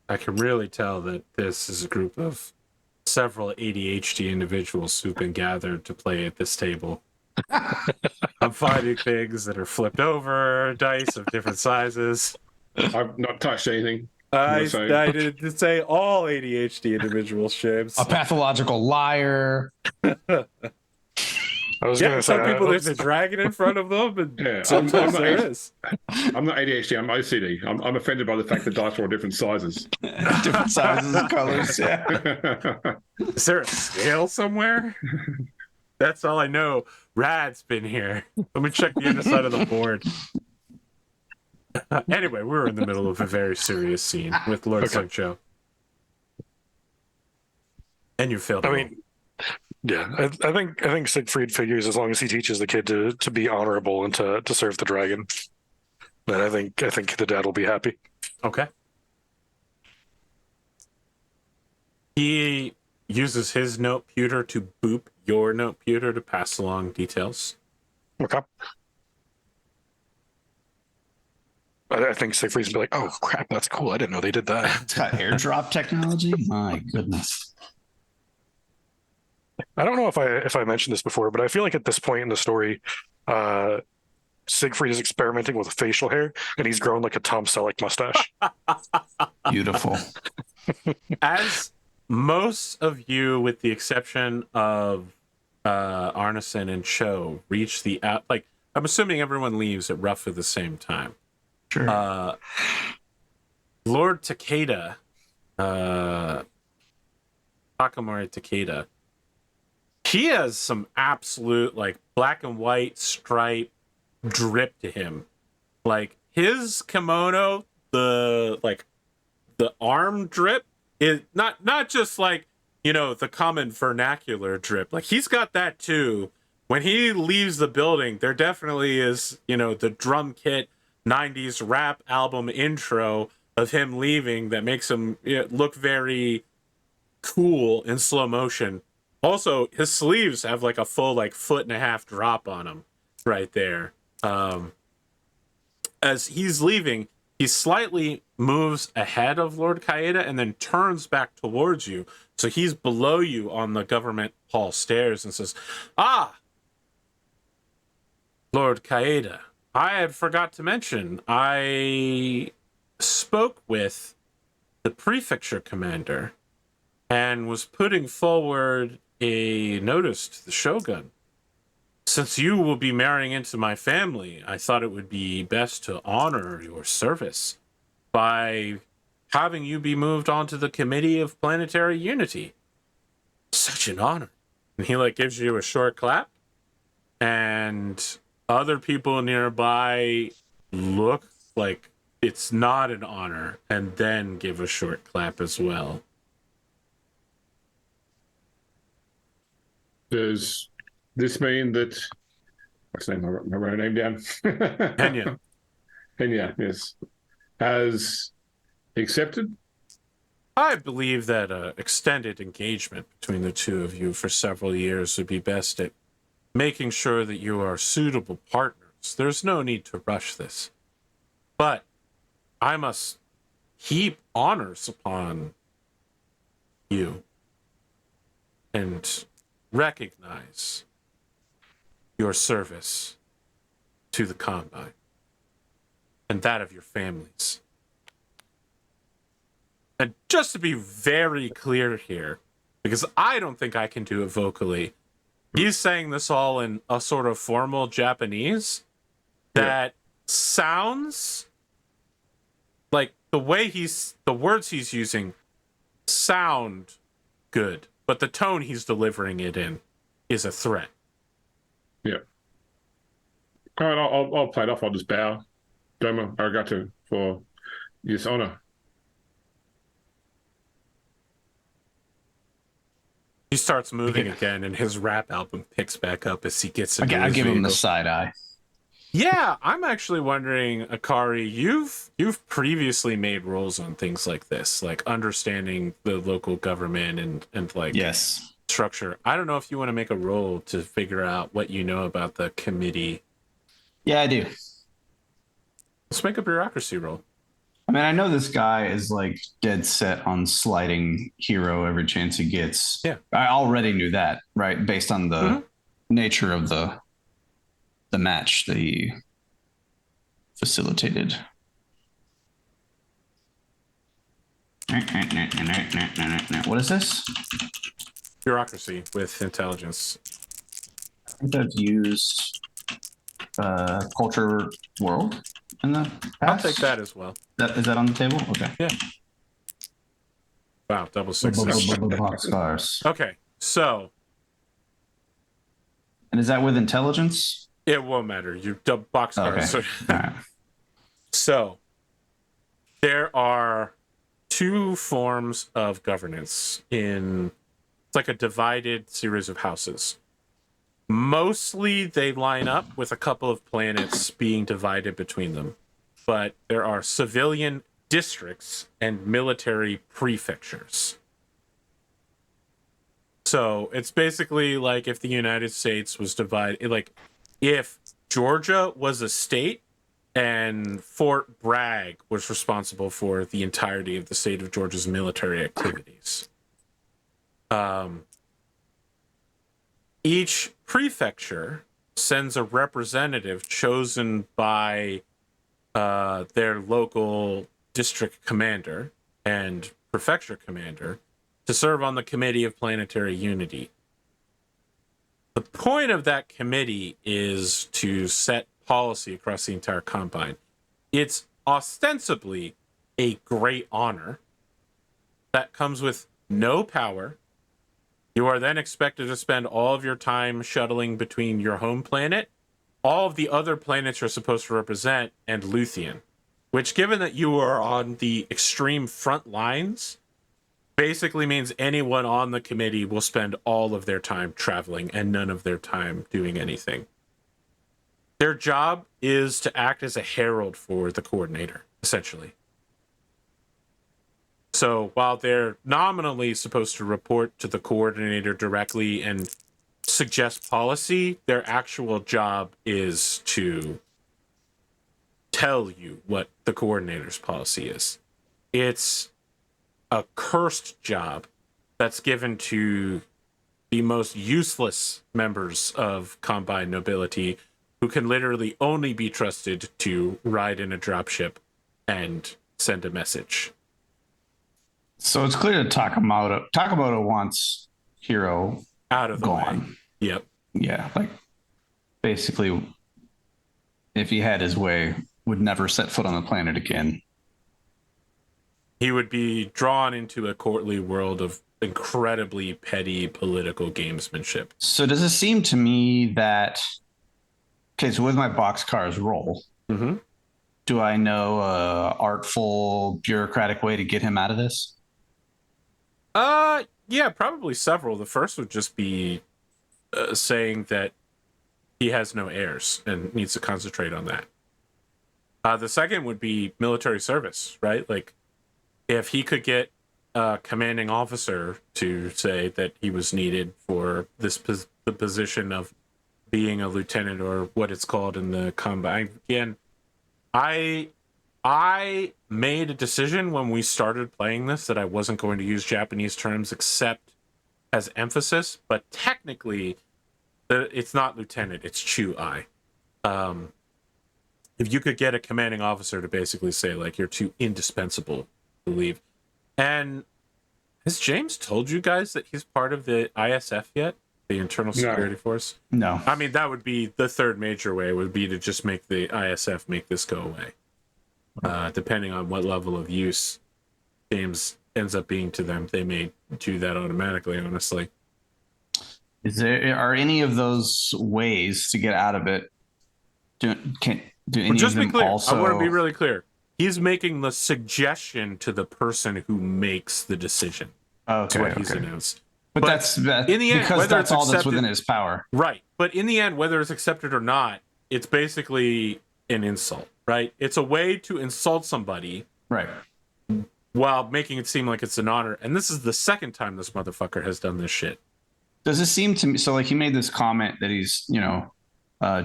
Speaker 1: I can really tell that this is a group of several ADHD individuals who've been gathered to play at this table. I'm finding things that are flipped over, dice of different sizes.
Speaker 2: I've not touched anything.
Speaker 1: I didn't say all ADHD individuals, James.
Speaker 4: A pathological liar.
Speaker 3: I was gonna say
Speaker 1: some people there's a dragon in front of them, and
Speaker 2: Yeah,
Speaker 1: sometimes there is.
Speaker 2: I'm not ADHD. I'm OCD. I'm offended by the fact that dice are all different sizes.
Speaker 4: Different sizes and colors. Yeah.
Speaker 1: Is there a scale somewhere? That's all I know. Rad's been here. Let me check the underside of the board. Anyway, we're in the middle of a very serious scene with Lord Sancho. And you failed.
Speaker 3: I mean, yeah, I think Siegfried figures as long as he teaches the kid to be honorable and to serve the dragon, then I think the dad will be happy.
Speaker 1: Okay. He uses his note pewter to boop your note pewter to pass along details.
Speaker 3: Okay. I think Siegfried's be like, oh crap, that's cool. I didn't know they did that.
Speaker 4: It's got airdrop technology. My goodness.
Speaker 3: I don't know if I mentioned this before, but I feel like at this point in the story, Siegfried is experimenting with facial hair, and he's grown like a Tom Selleck mustache.
Speaker 4: Beautiful.
Speaker 1: As most of you, with the exception of Arnsson and Cho, reach the out, like I'm assuming everyone leaves at roughly the same time.
Speaker 4: Sure.
Speaker 1: Lord Takeda, Takamori Takeda, he has some absolute like black and white stripe drip to him. Like his kimono, the arm drip is not just like, you know, the common vernacular drip. Like he's got that too. When he leaves the building, there definitely is, you know, the drum kit 90s rap album intro of him leaving that makes him look very cool in slow motion. Also, his sleeves have like a full like 1.5 foot drop on them right there. As he's leaving, he slightly moves ahead of Lord Kyeda and then turns back towards you. So he's below you on the government hall stairs and says, "Ah, Lord Kyeda, I had forgot to mention, I spoke with the prefecture commander and was putting forward a notice to the Shogun. Since you will be marrying into my family, I thought it would be best to honor your service by having you be moved onto the Committee of Planetary Unity. Such an honor." And he like gives you a short clap, and other people nearby look like it's not an honor and then give a short clap as well.
Speaker 2: Does this mean that what's the name? I wrote her name down.
Speaker 1: Pena.
Speaker 2: Pena, yes, has accepted.
Speaker 1: I believe that extended engagement between the two of you for several years would be best at making sure that you are suitable partners. There's no need to rush this. But I must heap honors upon you and recognize your service to the Combine and that of your families. And just to be very clear here, because I don't think I can do it vocally, he's saying this all in a sort of formal Japanese that sounds like the words he's using sound good, but the tone he's delivering it in is a threat.
Speaker 2: Yeah. All right, I'll play it off. I'll just bow. Domo arigato for this honor.
Speaker 1: He starts moving again, and his rap album picks back up as he gets into
Speaker 4: I
Speaker 1: his
Speaker 4: give him the
Speaker 1: vehicle.
Speaker 4: side eye.
Speaker 1: Yeah, I'm actually wondering, Akari, you've previously made roles on things like this, like understanding the local government and like
Speaker 4: Yes.
Speaker 1: structure. I don't know if you want to make a roll to figure out what you know about the committee.
Speaker 4: Yeah, I do.
Speaker 1: Let's make a bureaucracy roll.
Speaker 4: I mean, I know this guy is like dead set on sliding Hiro every chance he gets.
Speaker 1: Yeah.
Speaker 4: I already knew that, right? Based on the nature of the match that he facilitated. What is this?
Speaker 1: Bureaucracy with intelligence.
Speaker 4: I think I've used Culture World in the past.
Speaker 1: I'll take that as well.
Speaker 4: Is that on the table? Okay.
Speaker 1: Yeah. Wow, double sixes.
Speaker 4: Boxcars.
Speaker 1: Okay, so
Speaker 4: And is that with intelligence?
Speaker 1: it won't matter. You boxcars.
Speaker 4: Okay. All right.
Speaker 1: So there are two forms of governance in it's like a divided series of houses. Mostly they line up with a couple of planets being divided between them. But there are civilian districts and military prefectures. So it's basically like if the United States was divided, like if Georgia was a state and Fort Bragg was responsible for the entirety of the state of Georgia's military activities. Each prefecture sends a representative chosen by their local district commander and prefecture commander to serve on the Committee of Planetary Unity. The point of that committee is to set policy across the entire Combine. It's ostensibly a great honor that comes with no power. You are then expected to spend all of your time shuttling between your home planet, all of the other planets you're supposed to represent, and Luthien, which, given that you are on the extreme front lines, basically means anyone on the committee will spend all of their time traveling and none of their time doing anything. Their job is to act as a herald for the coordinator, essentially. So while they're nominally supposed to report to the coordinator directly and suggest policy, their actual job is to tell you what the coordinator's policy is. It's a cursed job that's given to the most useless members of Combine nobility who can literally only be trusted to ride in a dropship and send a message.
Speaker 4: So it's clear that Takamoto wants Hiro
Speaker 1: Out of the
Speaker 4: gone.
Speaker 1: way. Yep.
Speaker 4: Yeah, like basically, if he had his way, would never set foot on the planet again.
Speaker 1: He would be drawn into a courtly world of incredibly petty political gamesmanship.
Speaker 4: So does it seem to me that, okay, so with my boxcars roll, do I know a artful, bureaucratic way to get him out of this?
Speaker 1: Yeah, probably several. The first would just be saying that he has no heirs and needs to concentrate on that. The second would be military service, right? Like, if he could get a commanding officer to say that he was needed for the position of being a lieutenant, or what it's called in the Combine. Again, I made a decision when we started playing this that I wasn't going to use Japanese terms except as emphasis, but technically it's not lieutenant, it's Chu-I. If you could get a commanding officer to basically say, like, you're too indispensable to leave. And has James told you guys that he's part of the ISF yet? The Internal Security Force?
Speaker 4: No.
Speaker 1: I mean, that would be the third major way, would be to just make the ISF make this go away. Depending on what level of use James ends up being to them, they may do that automatically, honestly.
Speaker 4: Are any of those ways to get out of it? Do any
Speaker 1: Just
Speaker 4: of them
Speaker 1: be clear.
Speaker 4: also...
Speaker 1: I want to be really clear. He's making the suggestion to the person who makes the decision.
Speaker 4: Okay,
Speaker 1: what he's announced.
Speaker 4: But that's
Speaker 1: in the end,
Speaker 4: because that's all that's within his power.
Speaker 1: Right. But in the end, whether it's accepted or not, it's basically an insult, right? It's a way to insult somebody.
Speaker 4: Right.
Speaker 1: While making it seem like it's an honor. And this is the second time this motherfucker has done this shit.
Speaker 4: Does it seem to me, so like he made this comment that he's,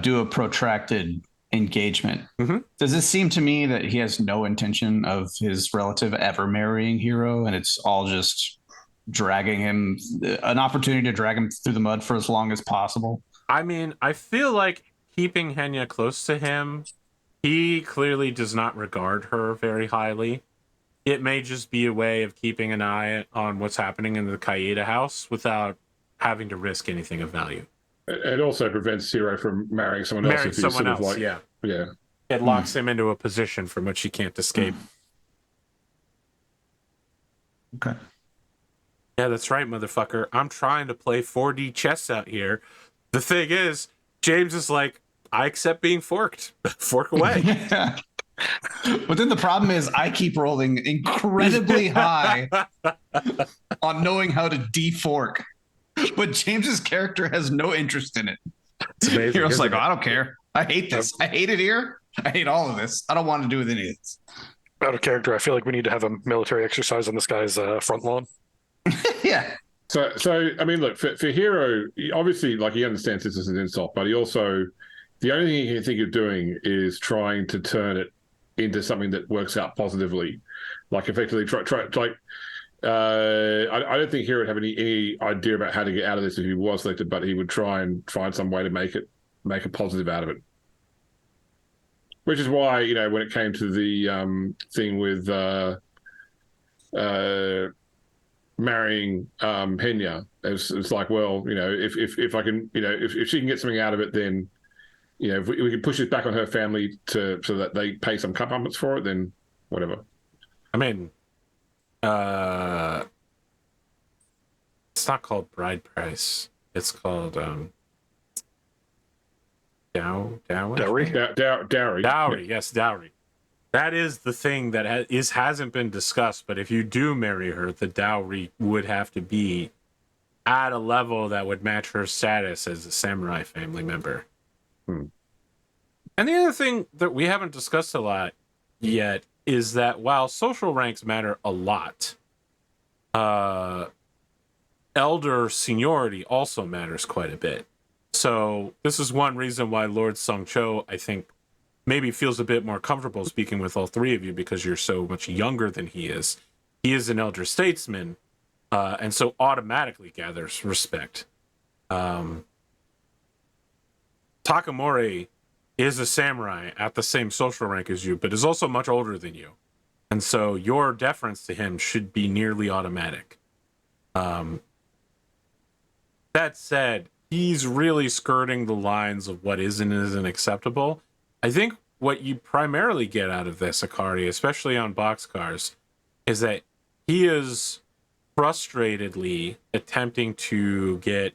Speaker 4: do a protracted engagement.
Speaker 1: Mm-hmm.
Speaker 4: Does it seem to me that he has no intention of his relative ever marrying Hiro, and it's all just dragging him, an opportunity to drag him through the mud for as long as possible?
Speaker 1: I mean, I feel like keeping Henya close to him, he clearly does not regard her very highly. It may just be a way of keeping an eye on what's happening in the Kyeda house without having to risk anything of value.
Speaker 2: It also prevents Hiro from marrying someone else.
Speaker 1: Marrying someone else, yeah. It locks him into a position from which he can't escape.
Speaker 4: Okay.
Speaker 1: Yeah, that's right, motherfucker. I'm trying to play 4D chess out here. The thing is, James is like, I accept being forked. Fork away.
Speaker 4: But then the problem is I keep rolling incredibly high on knowing how to defork. But James's character has no interest in it.
Speaker 1: It's amazing.
Speaker 4: Hero's like, oh, I don't care. I hate this. I hate it here. I hate all of this. I don't want to do with any of this.
Speaker 3: Out of character, I feel like we need to have a military exercise on this guy's front lawn.
Speaker 4: Yeah.
Speaker 2: So I mean, look, for Hiro, obviously, like, he understands this as an insult, but he also, the only thing he can think of doing is trying to turn it into something that works out positively, like effectively try like. I don't think Hiro would have any idea about how to get out of this if he was selected, but he would try and find some way to make a positive out of it. Which is why, you know, when it came to the thing with marrying Henya, it's like, well, you know, if I can, you know, if she can get something out of it, then, you know, if we can push this back on her family so that they pay some comeuppance for it, then whatever.
Speaker 1: I mean, it's not called bride price. It's called dowry.
Speaker 2: Dowry.
Speaker 1: Dowry. Yes, dowry. That is the thing that hasn't been discussed. But if you do marry her, the dowry would have to be at a level that would match her status as a samurai family member. And the other thing that we haven't discussed a lot yet is that while social ranks matter a lot, elder seniority also matters quite a bit. So this is one reason why Lord Sung Cho, I think, maybe feels a bit more comfortable speaking with all three of you, because you're so much younger than he is. He is an elder statesman, and so automatically gathers respect. Takamori is a samurai at the same social rank as you, but is also much older than you. And so your deference to him should be nearly automatic. That said, he's really skirting the lines of what is and isn't acceptable. I think what you primarily get out of this, Akari, especially on boxcars, is that he is frustratedly attempting to get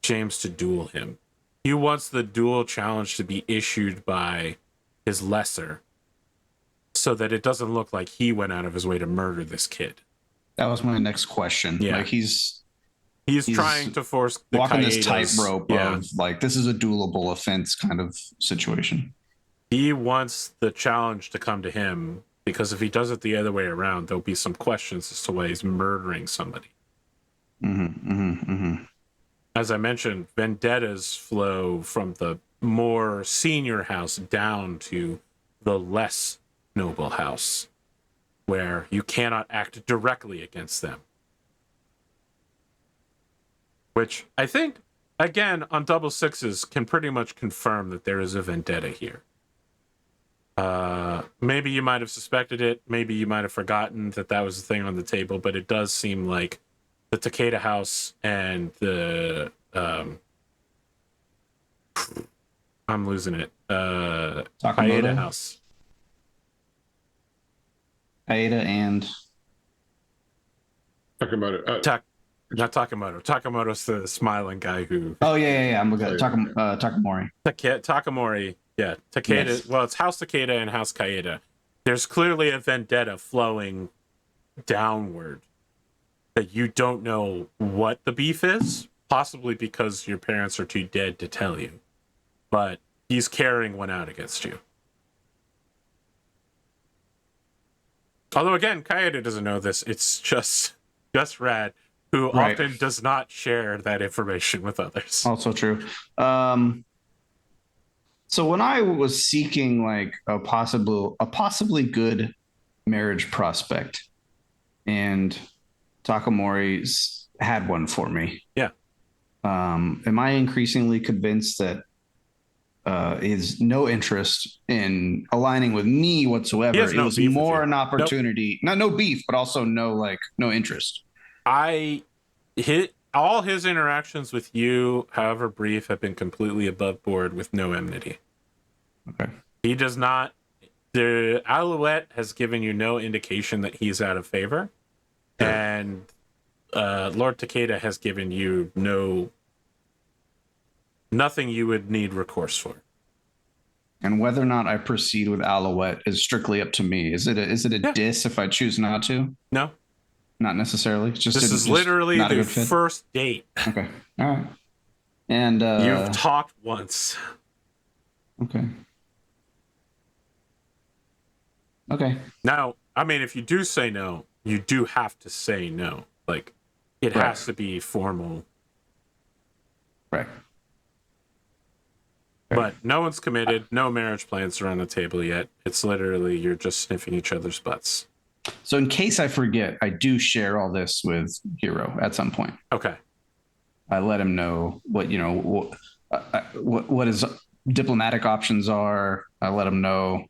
Speaker 1: James to duel him. He wants the duel challenge to be issued by his lesser, so that it doesn't look like he went out of his way to murder this kid.
Speaker 4: That was my next question.
Speaker 1: Yeah.
Speaker 4: Like he's
Speaker 1: trying to force the
Speaker 4: walking this
Speaker 1: Kyedas.
Speaker 4: tightrope of like, this is a duelable offense kind of situation.
Speaker 1: He wants the challenge to come to him, because if he does it the other way around, there'll be some questions as to why he's murdering somebody. As I mentioned, vendettas flow from the more senior house down to the less noble house, where you cannot act directly against them. Which I think, again, on double sixes can pretty much confirm that there is a vendetta here. Maybe you might have suspected it. Maybe you might have forgotten that that was the thing on the table, but it does seem like the Takeda house and the I'm losing it. Kyeda house.
Speaker 4: Kyeda and
Speaker 2: Takamoto.
Speaker 1: Not Takamoto. Takamoto's the smiling guy who.
Speaker 4: Oh yeah. I'm looking at Takamori.
Speaker 1: Takamori. Yeah, Takeda. Yes. Well, it's House Takeda and House Kyeda. There's clearly a vendetta flowing downward that you don't know what the beef is, possibly because your parents are too dead to tell you. But he's carrying one out against you. Although, again, Kyeda doesn't know this. It's just Rad, who often does not share that information with others.
Speaker 4: Also true. So when I was seeking like a possibly good marriage prospect, and Takamori's had one for me.
Speaker 1: Yeah.
Speaker 4: Am I increasingly convinced that is no interest in aligning with me whatsoever?
Speaker 1: He has no
Speaker 4: it was
Speaker 1: beef with
Speaker 4: more
Speaker 1: you.
Speaker 4: an opportunity, no beef, but also no interest.
Speaker 1: All his interactions with you, however brief, have been completely above board with no enmity.
Speaker 4: Okay.
Speaker 1: He does not. The Alouette has given you no indication that he's out of favor, and Lord Takeda has given you nothing you would need recourse for.
Speaker 4: And whether or not I proceed with Alouette is strictly up to me. Is it a diss if I choose not to?
Speaker 1: No,
Speaker 4: not necessarily. It's just
Speaker 1: this is literally the first date.
Speaker 4: Okay, all right. And
Speaker 1: you've talked once.
Speaker 4: Okay. Okay.
Speaker 1: Now, I mean, if you do say no, you do have to say no. Like, it has to be formal.
Speaker 4: Right.
Speaker 1: But no one's committed. No marriage plans are on the table yet. It's literally you're just sniffing each other's butts.
Speaker 4: So in case I forget, I do share all this with Hiro at some point.
Speaker 1: Okay.
Speaker 4: I let him know what his diplomatic options are. I let him know.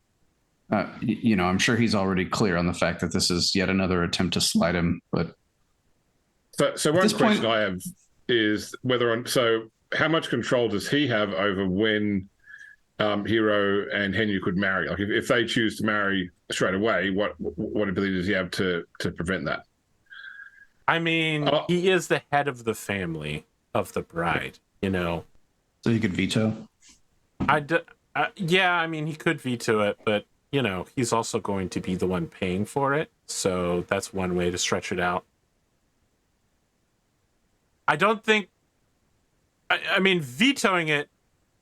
Speaker 4: I'm sure he's already clear on the fact that this is yet another attempt to slide him. But
Speaker 2: so one question I have is how much control does he have over when Hiro and Henry could marry? Like, if they choose to marry straight away, what ability does he have to prevent that?
Speaker 1: I mean, he is the head of the family of the bride, So
Speaker 4: he could veto?
Speaker 1: Yeah, I mean, he could veto it, but, he's also going to be the one paying for it. So that's one way to stretch it out. I don't think... I mean, vetoing it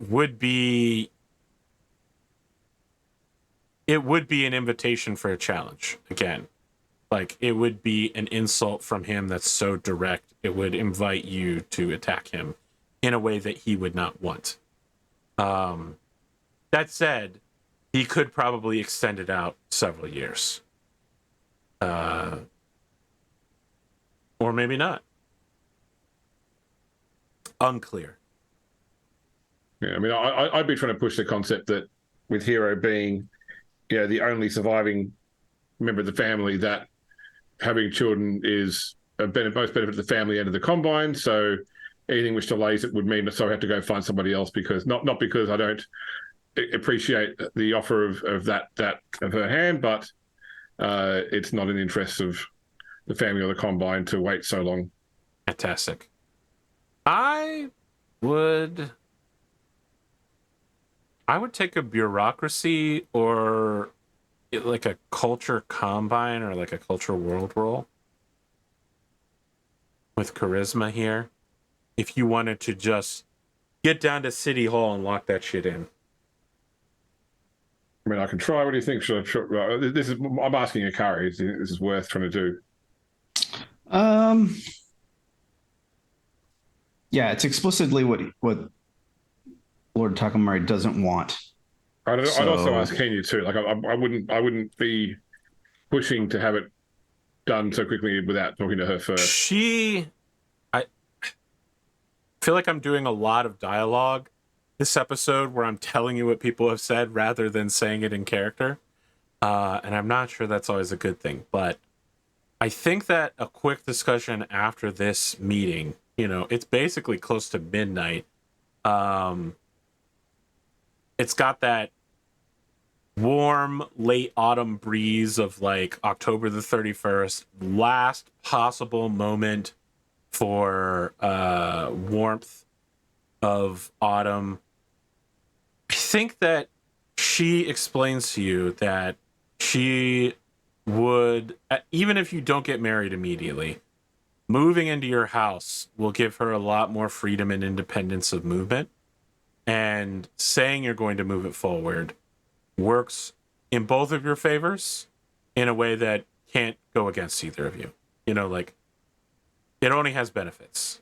Speaker 1: would be... It would be an invitation for a challenge, again. Like, it would be an insult from him that's so direct, it would invite you to attack him in a way that he would not want. That said, he could probably extend it out several years. Or maybe not. Unclear.
Speaker 2: Yeah, I mean, I'd be trying to push the concept that with Hiro being, the only surviving member of the family, that having children is most benefit to the family and to the Combine. So anything which delays it would mean that I have to go find somebody else, because not because I don't appreciate the offer of that of her hand, but it's not in the interest of the family or the Combine to wait so long.
Speaker 1: Fantastic. I would take a bureaucracy or like a culture combine or like a culture world roll with charisma here. If you wanted to just get down to City Hall and lock that shit in.
Speaker 2: I mean, I can try. What do you think? I'm asking Akari. Do you think this is worth trying to do?
Speaker 4: Yeah, it's explicitly what Lord Takamori doesn't want.
Speaker 2: I'd also ask Kenya too. Like, I wouldn't be pushing to have it done so quickly without talking to her first.
Speaker 1: I feel like I'm doing a lot of dialogue this episode where I'm telling you what people have said rather than saying it in character. And I'm not sure that's always a good thing, but I think that a quick discussion after this meeting, it's basically close to midnight. It's got that warm late autumn breeze of like October the 31st, last possible moment for warmth of autumn. I think that she explains to you that she would, even if you don't get married immediately, moving into your house will give her a lot more freedom and independence of movement. And saying you're going to move it forward works in both of your favors in a way that can't go against either of you. Like, it only has benefits.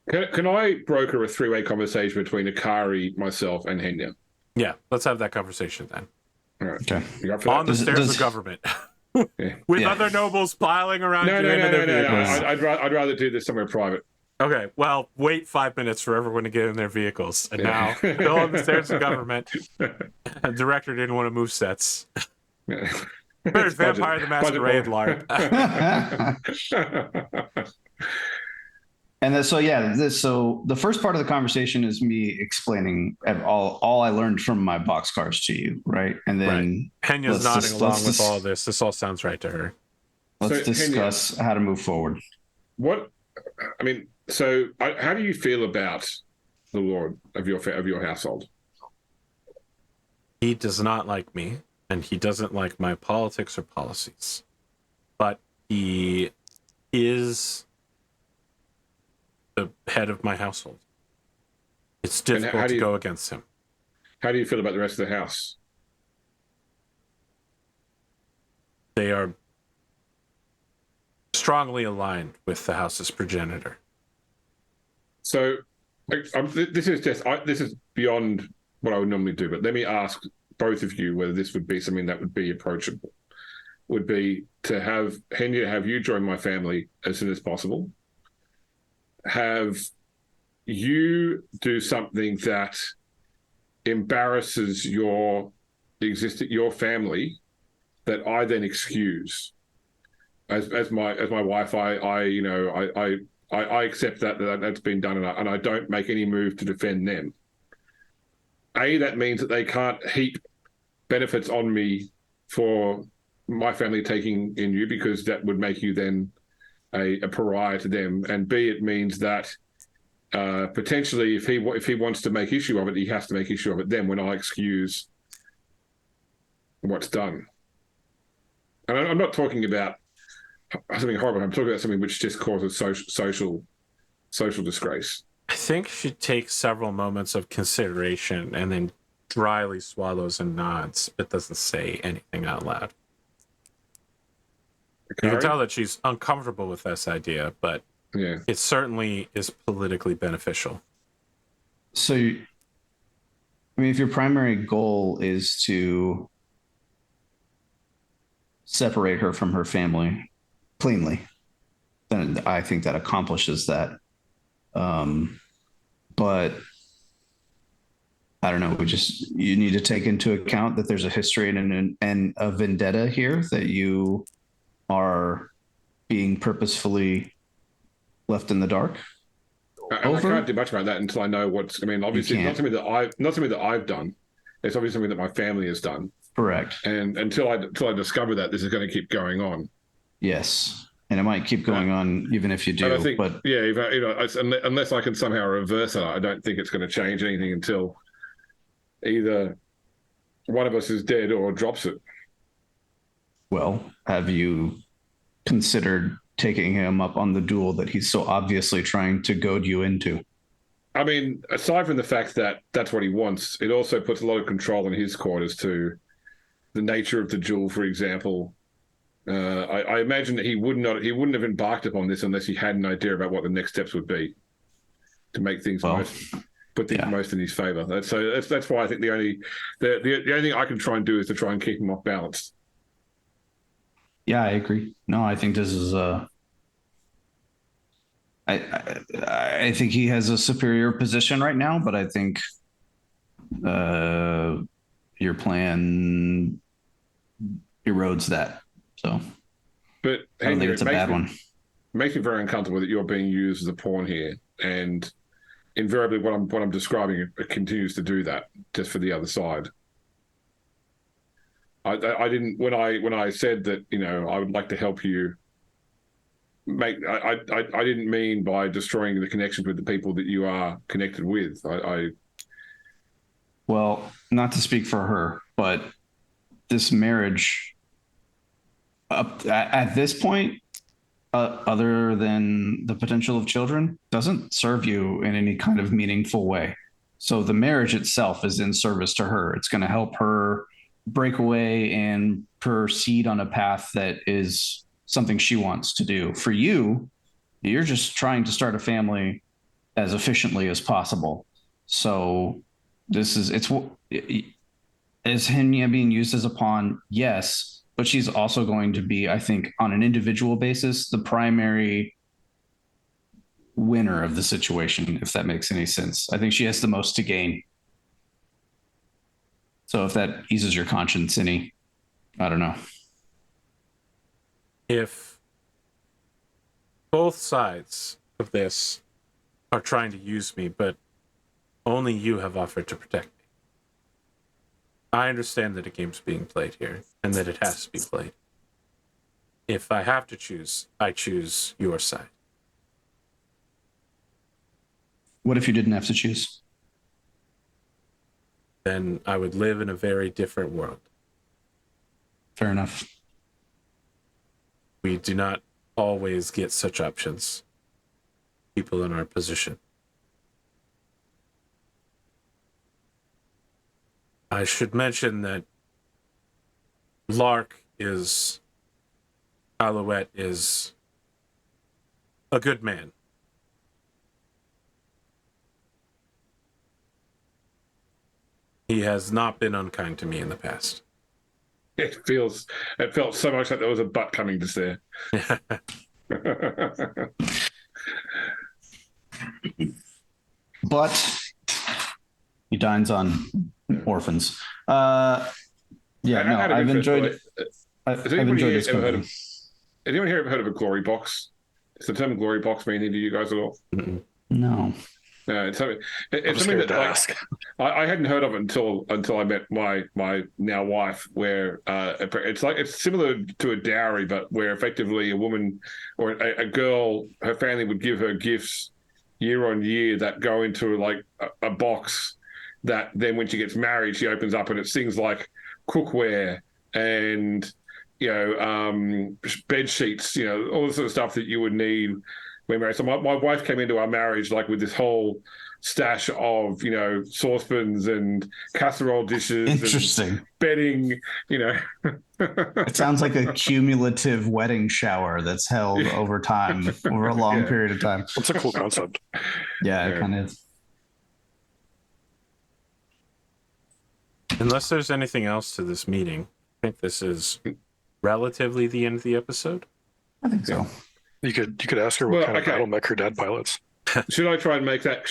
Speaker 2: Can I broker a three-way conversation between Akari, myself, and Henya?
Speaker 1: Yeah, let's have that conversation then.
Speaker 2: All right.
Speaker 4: Okay.
Speaker 2: You got for
Speaker 1: On
Speaker 2: that?
Speaker 1: the stairs of government.
Speaker 2: Yeah.
Speaker 1: With
Speaker 4: Yeah.
Speaker 1: other nobles piling around
Speaker 2: No,
Speaker 1: you
Speaker 2: no,
Speaker 1: into
Speaker 2: no,
Speaker 1: their
Speaker 2: no, no, no.
Speaker 1: vehicles.
Speaker 2: I'd rather do this somewhere private.
Speaker 1: Okay, well, wait 5 minutes for everyone to get in their vehicles. And
Speaker 2: Yeah.
Speaker 1: now, still on the stairs of government, the director didn't want to move sets.
Speaker 2: Yeah.
Speaker 1: There's Vampire the Masquerade
Speaker 2: Budget
Speaker 1: LARP.
Speaker 4: And then, so the first part of the conversation is me explaining all I learned from my boxcars to you, right? And then
Speaker 1: Henya's
Speaker 4: let's
Speaker 1: nodding
Speaker 4: just-
Speaker 1: along
Speaker 4: let's
Speaker 1: with
Speaker 4: just-
Speaker 1: all this. This all sounds right to her.
Speaker 4: let's
Speaker 2: So,
Speaker 4: discuss how to move forward.
Speaker 2: What I mean, so how do you feel about the Lord of your household?
Speaker 1: He does not like me, and he doesn't like my politics or policies. But he is the head of my household. It's
Speaker 2: how
Speaker 1: difficult
Speaker 2: do
Speaker 1: to
Speaker 2: you-
Speaker 1: go against him.
Speaker 2: How do you feel about the rest of the house?
Speaker 1: They are strongly aligned with the house's progenitor.
Speaker 2: So this is beyond what I would normally do, but let me ask both of you whether this would be something that would be approachable. Would be to have Henya have you join my family as soon as possible. Have you do something that embarrasses your family that I then excuse. As my wife, I accept that's been done, and I don't make any move to defend them. That means that they can't heap benefits on me for my family taking in you, because that would make you then a pariah to them. And B, it means that potentially if he wants to make issue of it, he has to make issue of it then when I excuse what's done. And I'm not talking about something horrible. I'm talking about something which just causes social disgrace.
Speaker 1: I think she takes several moments of consideration and then dryly swallows and nods, but doesn't say anything out loud. You can tell that she's uncomfortable with this idea, but
Speaker 2: yeah,
Speaker 1: it certainly is politically beneficial.
Speaker 4: So, if your primary goal is to separate her from her family cleanly, then I think that accomplishes that. But I don't know. You need to take into account that there's a history and a vendetta here, that you are being purposefully left in the dark.
Speaker 2: I can't do much about that until I know what's. I mean, obviously, not something that I've done. It's obviously something that my family has done.
Speaker 4: Correct.
Speaker 2: And until I discover that, this is going to keep going on.
Speaker 4: Yes, and it might keep going on even if you do.
Speaker 2: And I think,
Speaker 4: but
Speaker 2: yeah, unless I can somehow reverse it, I don't think it's going to change anything until either one of us is dead or drops it.
Speaker 4: well, have you considered taking him up on the duel that he's so obviously trying to goad you into?
Speaker 2: I mean, aside from the fact that that's what he wants, it also puts a lot of control in his court as to the nature of the duel, for example. I imagine that he wouldn't have embarked upon this unless he had an idea about what the next steps would be to make things put things most in his favor. That's why I think the only thing I can try and do is to try and keep him off balance.
Speaker 4: Yeah, I agree. No, I think this is I think he has a superior position right now, but I think your plan erodes that. So,
Speaker 2: but
Speaker 4: I don't think it's a bad one.
Speaker 2: It makes me very uncomfortable that you're being used as a pawn here, and invariably what I'm describing it continues to do that just for the other side. I didn't when I said that I would like to help you make. I didn't mean by destroying the connections with the people that you are connected with.
Speaker 4: Well, not to speak for her, but this marriage at this point, other than the potential of children, doesn't serve you in any kind of meaningful way. So the marriage itself is in service to her. It's going to help her break away and proceed on a path that is something she wants to do. For you, you're just trying to start a family as efficiently as possible. So Is Henya being used as a pawn? Yes, but she's also going to be, I think, on an individual basis, the primary winner of the situation, if that makes any sense. I think she has the most to gain. So if that eases your conscience any, I don't know.
Speaker 1: If both sides of this are trying to use me, but only you have offered to protect me, I understand that a game's being played here and that it has to be played. If I have to choose, I choose your side.
Speaker 4: What if you didn't have to choose?
Speaker 1: Then I would live in a very different world.
Speaker 4: Fair enough.
Speaker 1: We do not always get such options. People in our position. I should mention that Alouette is a good man. He has not been unkind to me in the past.
Speaker 2: It felt so much like there was a butt coming to stare.
Speaker 4: But he dines on orphans. I've enjoyed it. I've enjoyed this company.
Speaker 2: Anyone here ever heard of a glory box? Does the term glory box mean anything to you guys at all?
Speaker 4: No.
Speaker 2: No, it's something that I hadn't heard of it until I met my now wife. Where it's similar to a dowry, but where effectively a woman or a girl, her family would give her gifts year on year that go into like a box that then when she gets married, she opens up and it's things like cookware and bed sheets, all the sort of stuff that you would need when married. So my wife came into our marriage like with this whole stash of saucepans and casserole dishes.
Speaker 4: Interesting.
Speaker 2: And bedding.
Speaker 4: It sounds like a cumulative wedding shower that's held over time, over a long period of time.
Speaker 3: That's a cool concept.
Speaker 4: Yeah, it kind of is.
Speaker 1: Unless there's anything else to this meeting, I think this is relatively the end of the episode.
Speaker 4: I think so.
Speaker 3: You could ask her what kind of battle mech her dad pilots.
Speaker 2: Should I try and make that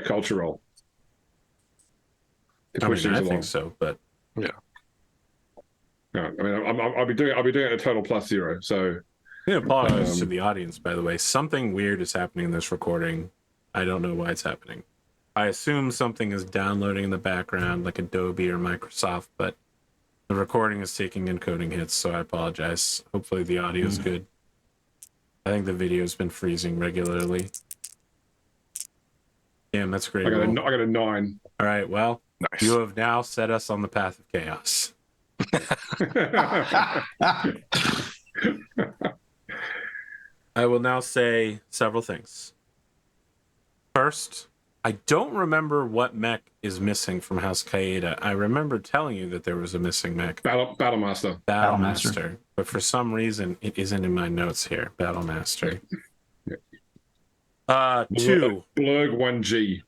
Speaker 2: culture roll?
Speaker 1: I think so, but
Speaker 3: yeah.
Speaker 2: No, I mean, I'll be doing it a total +0. So
Speaker 1: I apologize to the audience, by the way. Something weird is happening in this recording. I don't know why it's happening. I assume something is downloading in the background, like Adobe or Microsoft, but the recording is taking encoding hits, so I apologize. Hopefully the audio is good. I think the video's been freezing regularly. Damn, that's great.
Speaker 2: I got a 9.
Speaker 1: All right, well,
Speaker 3: nice.
Speaker 1: You have now set us on the path of chaos. I will now say several things. First, I don't remember what mech is missing from House Kyeda. I remember telling you that there was a missing mech.
Speaker 2: Battlemaster.
Speaker 1: Battlemaster. But for some reason, it isn't in my notes here. Battlemaster. 2.
Speaker 2: Blurg 1G.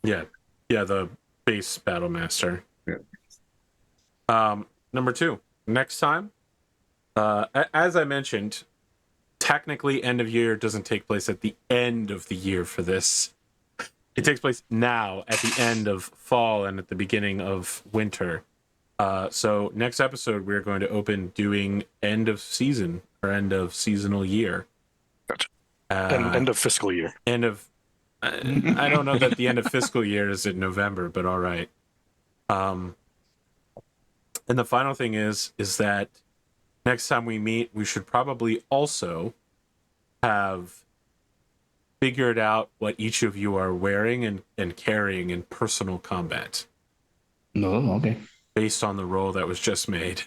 Speaker 1: Yeah, the base Battlemaster.
Speaker 2: Yeah.
Speaker 1: Number 2. Next time, as I mentioned, technically end of year doesn't take place at the end of the year for this. It takes place now at the end of fall and at the beginning of winter. So next episode, we're going to open doing end of season or end of seasonal year.
Speaker 3: Gotcha. End of fiscal year.
Speaker 1: I don't know that the end of fiscal year is in November, but all right. And the final thing is that next time we meet, we should probably also have figured out what each of you are wearing and carrying in personal combat.
Speaker 4: No, okay.
Speaker 1: Based on the roll that was just made.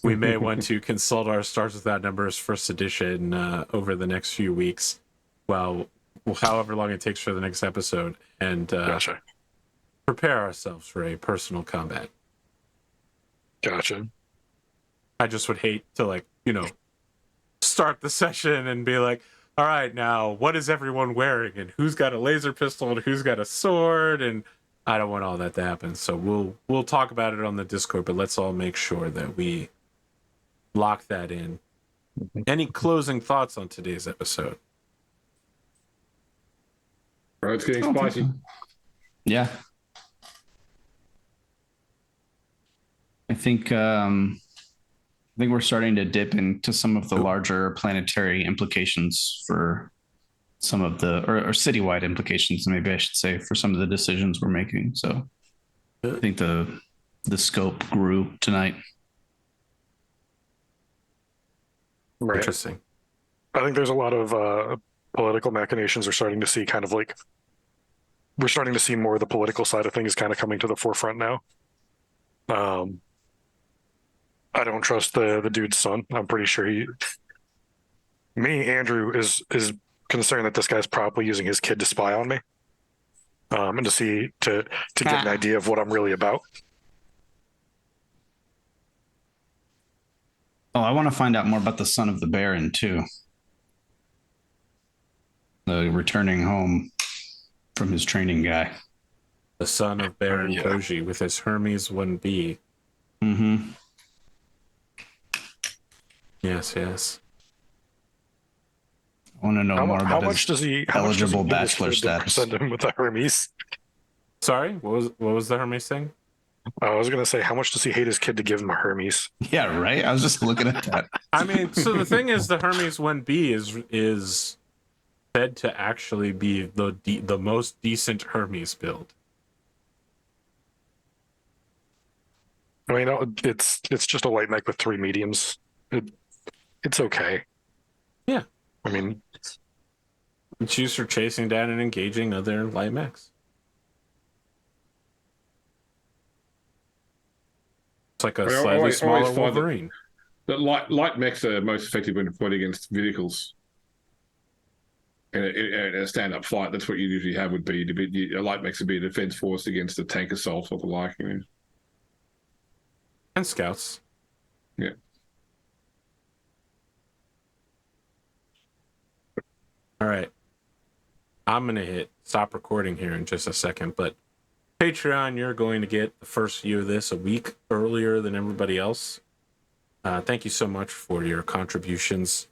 Speaker 1: We may want to consult our Stars Without Numbers first edition over the next few weeks. Well, however long it takes for the next episode. And
Speaker 3: Gotcha.
Speaker 1: Prepare ourselves for a personal combat.
Speaker 3: Gotcha.
Speaker 1: I just would hate to, start the session and be like, all right, now, what is everyone wearing? And who's got a laser pistol and who's got a sword? And I don't want all that to happen. So we'll talk about it on the Discord, but let's all make sure that we lock that in. Any closing thoughts on today's episode?
Speaker 2: Right, it's getting
Speaker 4: I don't think
Speaker 2: spicy.
Speaker 4: so. Yeah. I think we're starting to dip into some of the larger planetary implications for some of the or citywide implications, maybe I should say, for some of the decisions we're making. So I think the scope grew tonight.
Speaker 3: Right.
Speaker 1: Interesting.
Speaker 3: I think there's a lot of political machinations are starting to see kind of like we're starting to see more of the political side of things kind of coming to the forefront now. I don't trust the dude's son. I'm pretty sure Andrew is concerned that this guy's probably using his kid to spy on me, and to get an idea of what I'm really about.
Speaker 4: Oh, I want to find out more about the son of the Baron too. The returning home from his training guy.
Speaker 1: The son of Baron Koji with his Hermes 1B.
Speaker 4: Mm-hmm.
Speaker 1: Yes, yes.
Speaker 4: I want to know more about
Speaker 3: much does he
Speaker 4: eligible bachelor status.
Speaker 3: Send him with a Hermes.
Speaker 1: Sorry, what was the Hermes thing?
Speaker 3: I was gonna say, how much does he hate his kid to give him a Hermes?
Speaker 4: Yeah, right. I was just looking at that.
Speaker 1: I mean, so the thing is, the Hermes 1B is said to actually be the most decent Hermes build.
Speaker 3: I mean, it's just a light mech with 3 mediums. It's okay.
Speaker 1: Yeah.
Speaker 3: I mean,
Speaker 1: It's used for chasing down and engaging other light mechs. It's like a slightly smaller Wolverine.
Speaker 2: That light mechs are most effective when deployed against vehicles. In a stand-up fight, that's what you usually have would be a light mechs would be a defense force against a tank assault or the like. You know?
Speaker 1: And scouts.
Speaker 2: Yeah.
Speaker 1: All right. I'm going to hit stop recording here in just a second, but Patreon, you're going to get the first view of this a week earlier than everybody else. Thank you so much for your contributions.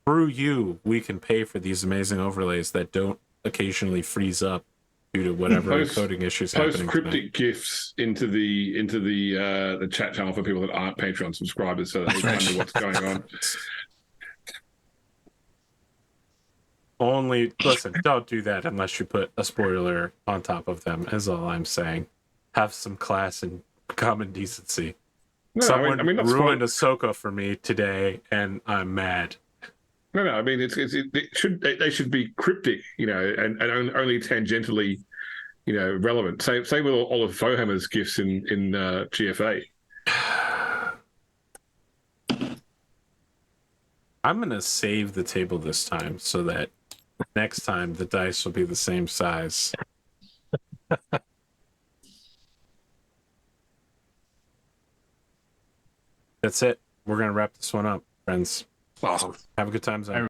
Speaker 1: Through you, we can pay for these amazing overlays that don't occasionally freeze up due to whatever encoding issues happening.
Speaker 2: Post cryptic gifs into the chat channel for people that aren't Patreon subscribers, so that they can know what's going on.
Speaker 1: Only listen, don't do that unless you put a spoiler on top of them, is all I'm saying. Have some class and common decency.
Speaker 2: No,
Speaker 1: Someone
Speaker 2: I mean
Speaker 1: ruined Ahsoka for me today, and I'm mad.
Speaker 2: No. I mean, they should be cryptic, you know, and only tangentially, you know, relevant. Same with all of Fohammer's gifts in GFA.
Speaker 1: I'm gonna save the table this time so that next time the dice will be the same size. That's it. We're gonna wrap this one up, friends.
Speaker 3: awesome.
Speaker 1: Have a good time, Zach.